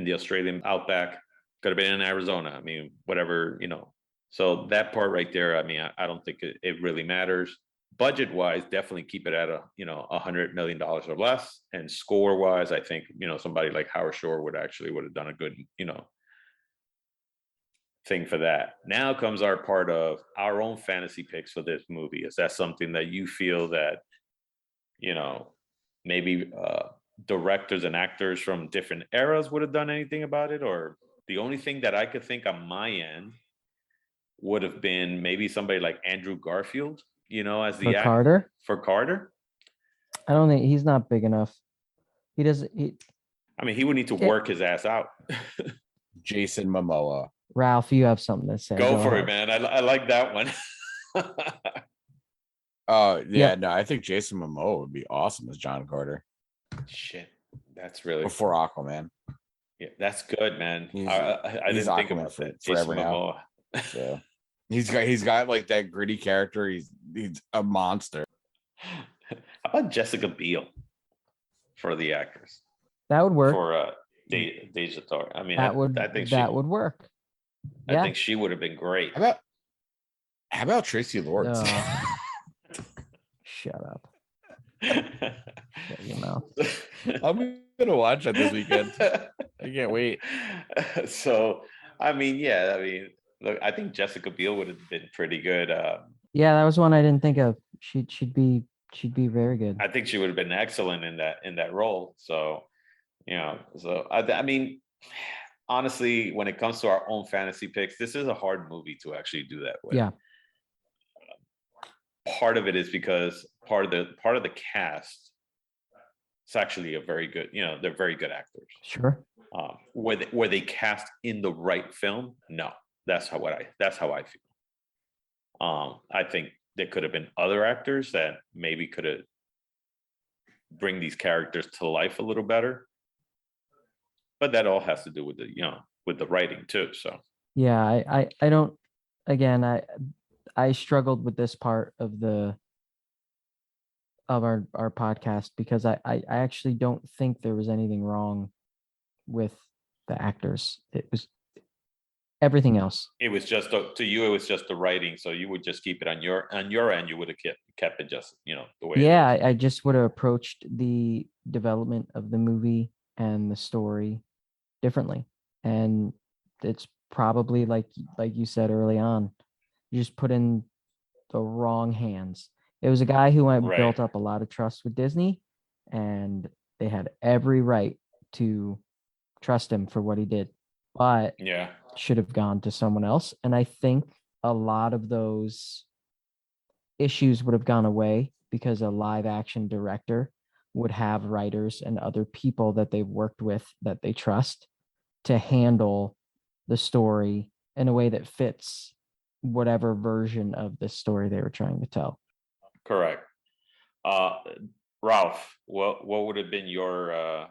the Australian outback. Could have been in Arizona. I mean, whatever. So that part right there, I mean, I don't think it really matters. Budget wise, definitely keep it at $100 million or less. And score wise, I think somebody like Howard Shore would have done a good thing for that. Now comes our part of our own fantasy picks for this movie. Is that something that you feel that maybe directors and actors from different eras would have done anything about it? Or the only thing that I could think on my end would have been maybe somebody like Andrew Garfield, as the For Carter, for Carter. I don't think he's not big enough. He doesn't. I mean, he would need to work his ass out. Jason Momoa. Ralph, you have something to say. Go for ahead. it, man. I like that one. Yeah, no, I think Jason Momoa would be awesome as John Carter Shit, that's really before Aquaman. Yeah, that's good, man. He's- I he's didn't think Aquaman about for- that. forever Jason now. Momoa. So he's got like that gritty character. He's a monster. How about Jessica Biel for the actress That would work. for Deja Tar? I mean, That would I think would work. I Yeah. think she would have been great. How about Tracy Lords? Shut up. Shut your mouth. I'm gonna watch that this weekend. I can't wait. So, I mean, yeah, look, I think Jessica Biel would have been pretty good. Yeah, that was one I didn't think of. She'd be very good. I think she would have been excellent in that role. So, I mean, honestly, when it comes to our own fantasy picks, this is a hard movie to actually do that with. Yeah. Part of it is because part of the cast, it's actually a very good, they're very good actors. Sure. Were they cast in the right film? No, that's how I feel. I think there could have been other actors that maybe could have bring these characters to life a little better. But that all has to do with the, with the writing too. So Yeah, I don't, again, I struggled with this part of our podcast because I actually don't think there was anything wrong with the actors. It was everything else. it was just to you, it was just the writing. So you would just keep it on your end. You would have kept it just, the way. Yeah, It is. I just would have approached the development of the movie and the story differently. And it's probably like you said early on, you just put in the wrong hands. It was a guy who I Right. built up a lot of trust with Disney, and they had every right to trust him for what he did, but Yeah. should have gone to someone else. And I think a lot of those issues would have gone away because a live action director would have writers and other people that they've worked with that they trust to handle the story in a way that fits whatever version of the story they were trying to tell. Correct. Uh, Ralph, what would have been your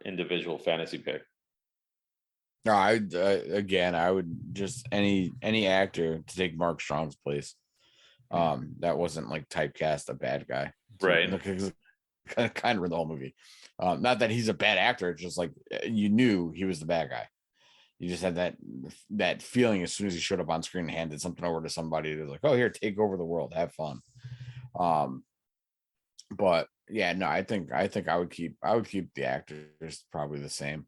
individual fantasy pick? No, I would just any actor to take Mark Strong's place. That wasn't like typecast a bad guy. Right. Kind of the whole movie. Not that he's a bad actor, it's just like you knew he was the bad guy. You just had that feeling as soon as he showed up on screen and handed something over to somebody. They're like, "Oh, here, take over the world, have fun." But yeah, no, I think I would keep the actors probably the same.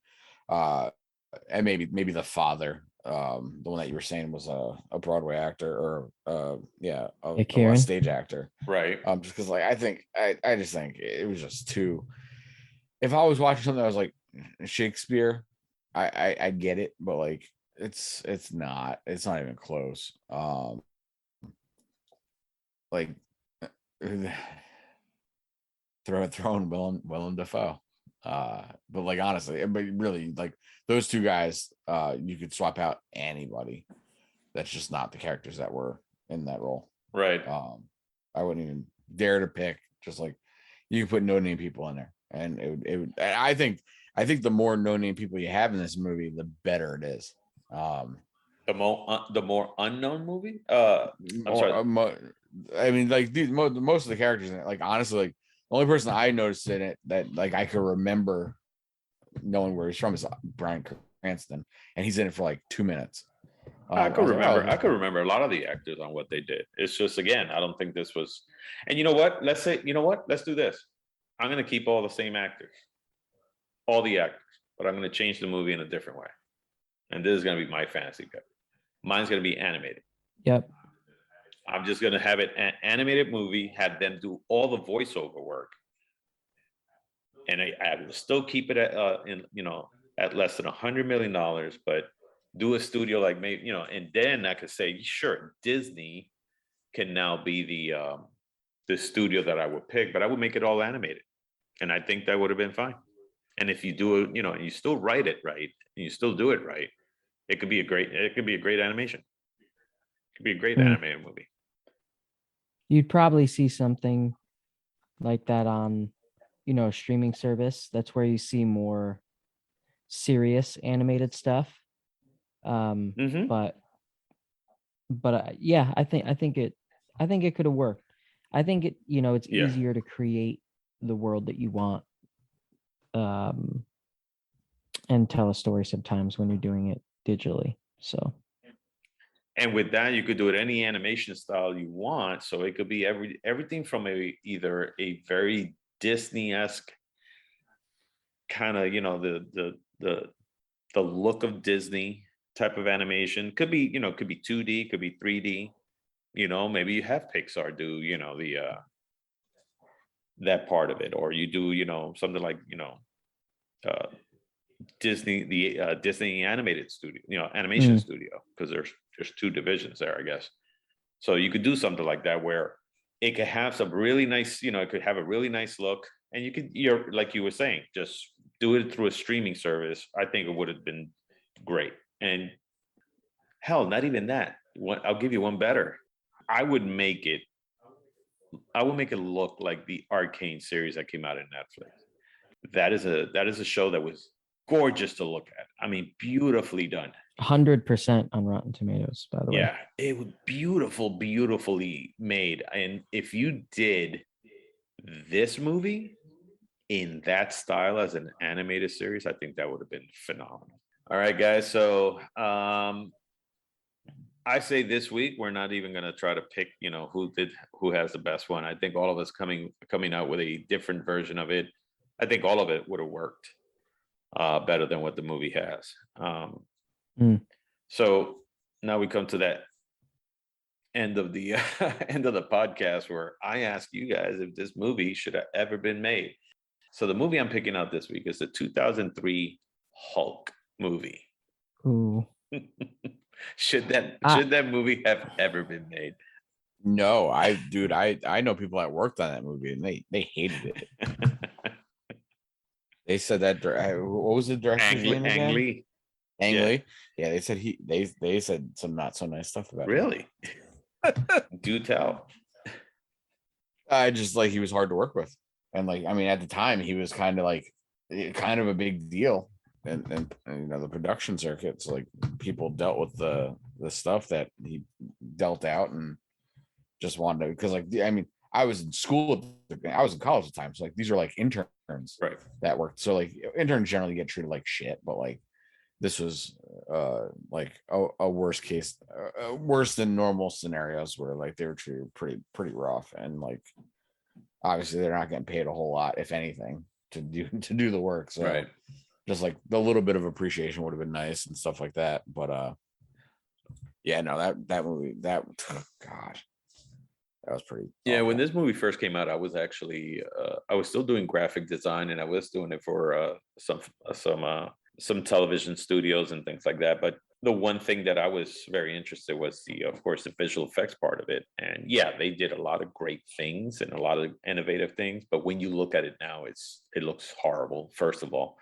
And maybe the father, the one that you were saying was a Broadway actor or a Kieran? stage actor. Right. Just because like I just think it was just too. If I was watching something that was like Shakespeare, I get it, but like it's not even close. Like throwing Willem Dafoe. But like honestly, but really like those two guys, you could swap out anybody. That's just not the characters that were in that role. Right. I wouldn't even dare to pick. Just like you can put no name people in there, and it would. I think the more no name people you have in this movie, the better it is. The more unknown movie. I'm sorry. I mean, like most of the characters in it, like honestly, like the only person I noticed in it that like I could remember knowing where he's from is Bryan Cranston, and he's in it for like 2 minutes. I could was like, remember. oh, I could remember a lot of the actors on what they did. It's just again, I don't think this was. And you know what? Let's do this. I'm going to keep all the same actors, all the actors, but I'm going to change the movie in a different way. And this is going to be my fantasy pick. Mine's going to be animated. Yep. I'm just going to have it an animated movie. Have them do all the voiceover work, and I will still keep it at at less than $100 million, but do a studio like maybe, and then I could say, sure, Disney can now be the studio that I would pick, but I would make it all animated. And I think that would have been fine. And if you do it, and you still write it right, and you still do it right, it could be a great animation. It could be a great animated movie. You'd probably see something like that on, a streaming service. That's where you see more serious animated stuff. Mhm. But yeah, I think it could have worked. I think it, it's Yeah. easier to create the world that you want, and tell a story sometimes when you're doing it digitally. So, And with that, you could do it any animation style you want. So it could be everything from either a very Disney-esque kind of, the look of Disney type of animation. Could be 2D, could be 3D. Maybe you have Pixar do, that part of it, or you do, something like, Disney, the Disney animated studio, animation studio, because there's two divisions there, I guess. So you could do something like that where it could have some really nice, it could have a really nice look, and you're like you were saying, just do it through a streaming service. I think it would have been great. And hell, not even that. I'll give you one better. I would make it make it look like the Arcane series that came out in Netflix. That is a show that was gorgeous to look at. I mean, beautifully done. 100% on Rotten Tomatoes, by the way. Yeah, it was beautifully made. And if you did this movie in that style as an animated series, I think that would have been phenomenal. All right, guys. So I say this week we're not even going to try to pick, who has the best one. I think all of us coming out with a different version of it. I think all of it would have worked better than what the movie has. So now we come to that end of the end of the podcast where I ask you guys if this movie should have ever been made. So the movie I'm picking out this week is the 2003 Hulk movie. Ooh. Should that movie have ever been made? No, I know people that worked on that movie and they hated it. They said that what was the director's name again? Ang Lee. Ang Lee. Yeah, they said they said some not so nice stuff about Really? Do tell. I just like he was hard to work with. And like, I mean, at the time he was kind of a big deal. And the production circuits, like people dealt with the stuff that he dealt out and just wanted to, because I was in school, I was in college at the time, so like these are like interns Right. that worked. So like interns generally get treated like shit, but like this was like a worst case, worse than normal scenarios where like they were treated pretty rough, and like obviously they're not getting paid a whole lot, if anything, to do the work. So Right. just like the little bit of appreciation would have been nice and stuff like that. But yeah, no, that movie, God, that was pretty Yeah, awful. when this movie first came out, I was actually I was still doing graphic design, and I was doing it for some television studios and things like that. But the one thing that I was very interested was of course, the visual effects part of it. And yeah, they did a lot of great things and a lot of innovative things. But when you look at it now, it looks horrible. First of all.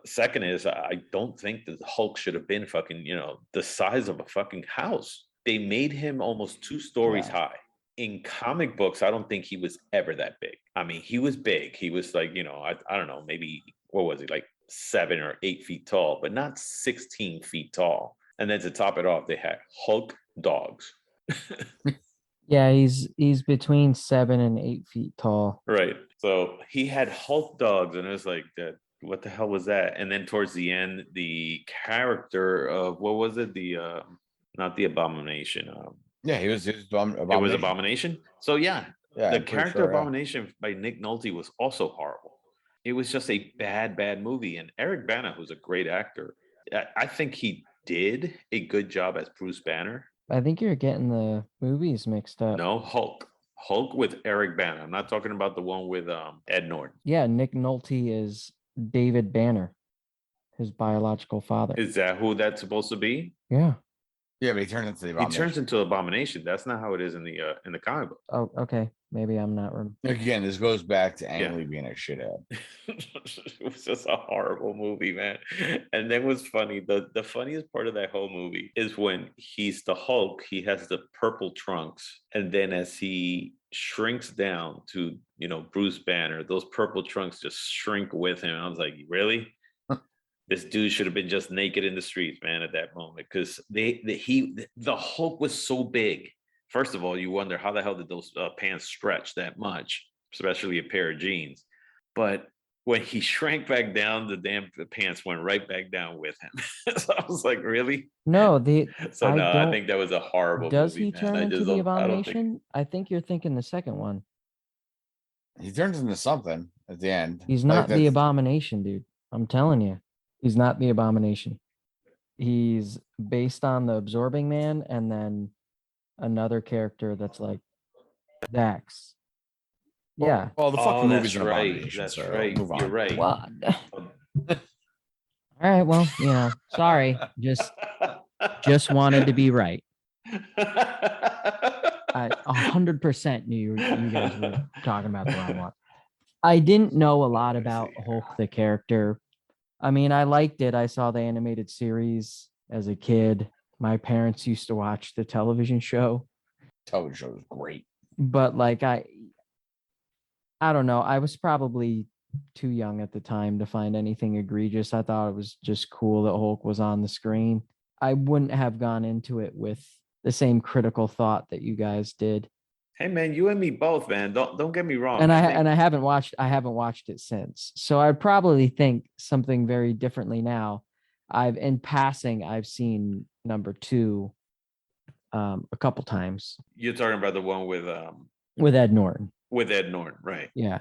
Second is I don't think that the Hulk should have been fucking, the size of a fucking house. They made him almost 2 stories high. In comic books, I don't think he was ever that big. I mean, he was big. He was like, I don't know, maybe, what was he, like 7 or 8 feet tall, but not 16 feet tall. And then to top it off, they had Hulk dogs. Yeah, he's between 7 and 8 feet tall. Right. So he had Hulk dogs, and it was like that. What the hell was that? And then towards the end, the character of what was it? Not the Abomination. Yeah, he was Abomination. It was Abomination. So yeah, Yeah, the I'm pretty character sure, yeah. Abomination by Nick Nolte was also horrible. It was just a bad movie. And Eric Bana, who's a great actor, I think he did a good job as Bruce Banner. I think you're getting the movies mixed up. No, Hulk with Eric Bana. I'm not talking about the one with Ed Norton. Yeah, Nick Nolte is David Banner, his biological father. Is that who that's supposed to be? Yeah. Yeah, but he turns into the He Abomination. turns into Abomination. That's not how it is in the comic book. Oh, okay. Maybe I'm not. Again, this goes back to Yeah. Ang Lee being a shithead. It was just a horrible movie, man. And then what's funny, the funniest part of that whole movie is when he's the Hulk, he has the purple trunks, and then as he shrinks down to Bruce Banner, those purple trunks just shrink with him. I was like, really? This dude should have been just naked in the streets, man, at that moment, because the Hulk was so big. First of all, you wonder how the hell did those pants stretch that much, especially a pair of jeans. But when he shrank back down, the pants went right back down with him. So I was like, really? No, I think that was a horrible does movie. he turn into the Abomination? I think you're thinking the second one. He turns into something at the end. He's Like, not the that's- Abomination, dude. I'm telling you. He's not the Abomination. He's based on the Absorbing Man and then another character that's like Dax. Yeah. Well, the fucking that's movie's an right. abomination. That's so right. move on. You're right. What? All right. Well, sorry. Just wanted to be right. I 100% knew you guys were talking about the wrong one. I didn't know a lot about Hulk the character. I mean, I liked it. I saw the animated series as a kid. My parents used to watch the television show. Television show was great. but like I don't know. I was probably too young at the time to find anything egregious. I thought it was just cool that Hulk was on the screen. I wouldn't have gone into it with the same critical thought that you guys did. Hey man, you and me both, man. Don't get me wrong. And I think I haven't watched it since. So I'd probably think something very differently now. In passing, I've seen number 2 a couple times you're talking about the one with Ed Norton. with Ed Norton, right? Yeah.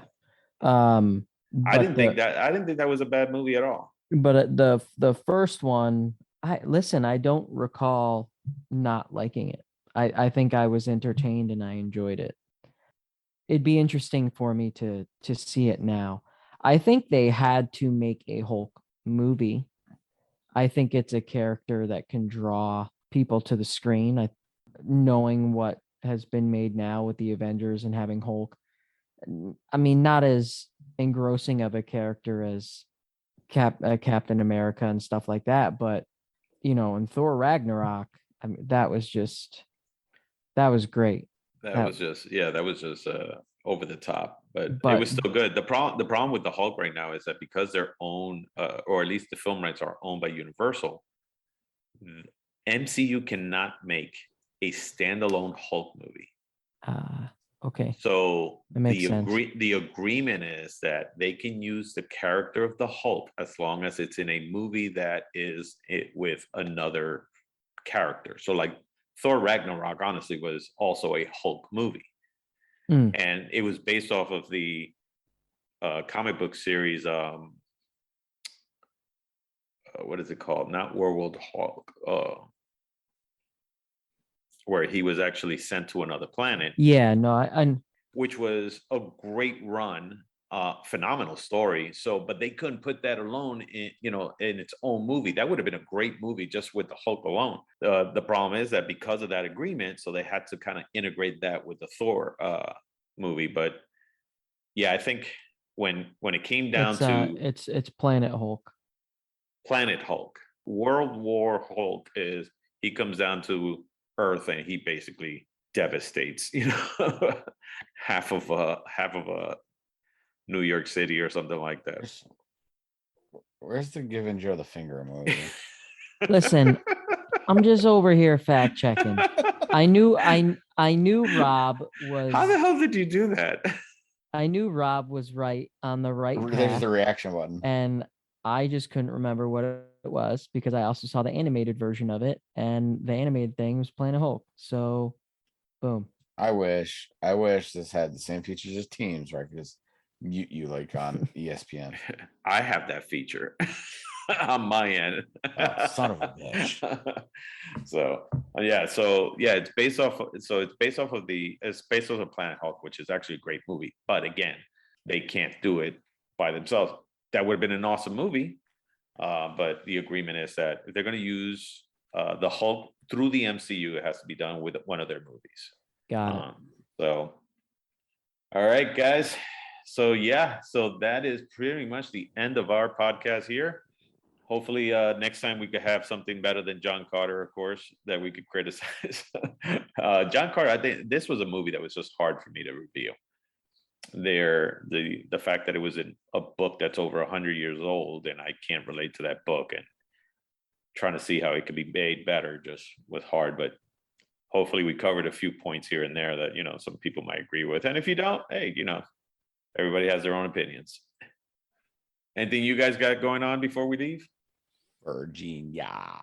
I didn't think the, that I didn't think that was a bad movie at all. but the first one, I don't recall not liking it. I think I was entertained and I enjoyed it. It'd be interesting for me to see it now. I think they had to make a Hulk movie. I think it's a character that can draw people to the screen. Knowing what has been made now with the Avengers and having Hulk, I mean, not as engrossing of a character as Captain America and stuff like that, but in Thor Ragnarok, I mean, that was great. That was just over the top, but it But was still good. The problem with the Hulk right now is that because they're owned, or at least the film rights are owned by Universal, MCU cannot make a standalone Hulk movie. okay, So that makes sense. the agreement is that they can use the character of the Hulk as long as it's in a movie that is it with another character. So like Thor Ragnarok honestly was also a Hulk movie. And it was based off of the comic book series. What is it called? Not Werewolf Hulk. Where he was actually sent to another planet. Yeah, no, I which was a great run, phenomenal story. So, but they couldn't put that alone in its own movie. That would have been a great movie just with the Hulk alone. The problem is that because of that agreement, so they had to kind of integrate that with the Thor movie. But yeah, I think when it came down to it's Planet Hulk. Planet Hulk, World War Hulk is he comes down to Earth and he basically devastates half of a New York City or something like that. Where's the giving Joe the finger movie? Listen, I'm just over here fact checking. I knew Rob was. How the hell did you do that? I knew Rob was right on the right There's path, the reaction button. and I just couldn't remember what it was because I also saw the animated version of it, and the animated thing was Planet Hulk. So, boom. I wish this had the same features as Teams, right? Because you like on ESPN. I have that feature on my end. Oh, son of a bitch. So it's based off of Planet Hulk, which is actually a great movie. But again, they can't do it by themselves. That would have been an awesome movie. But the agreement is that if they're going to use the Hulk through the MCU, it has to be done with one of their movies. Got it. So, all right, guys. So that is pretty much the end of our podcast here. Hopefully, next time we could have something better than John Carter, of course, that we could criticize. John Carter, I think this was a movie that was just hard for me to review. The fact that it was in a book that's over 100 years old, and I can't relate to that book, and trying to see how it could be made better just was hard. But hopefully, we covered a few points here and there that some people might agree with, and if you don't, hey, everybody has their own opinions. Anything you guys got going on before we leave? Virginia.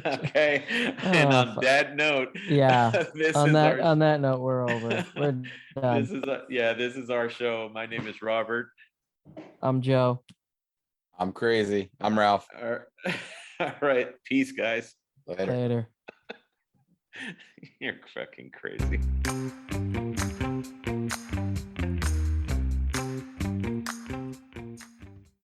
Okay. And on that note, yeah. on that note, we're over. We're done. This is our show. My name is Robert. I'm Joe. I'm crazy. I'm Ralph. All right. Peace, guys. Later. Later. You're fucking crazy.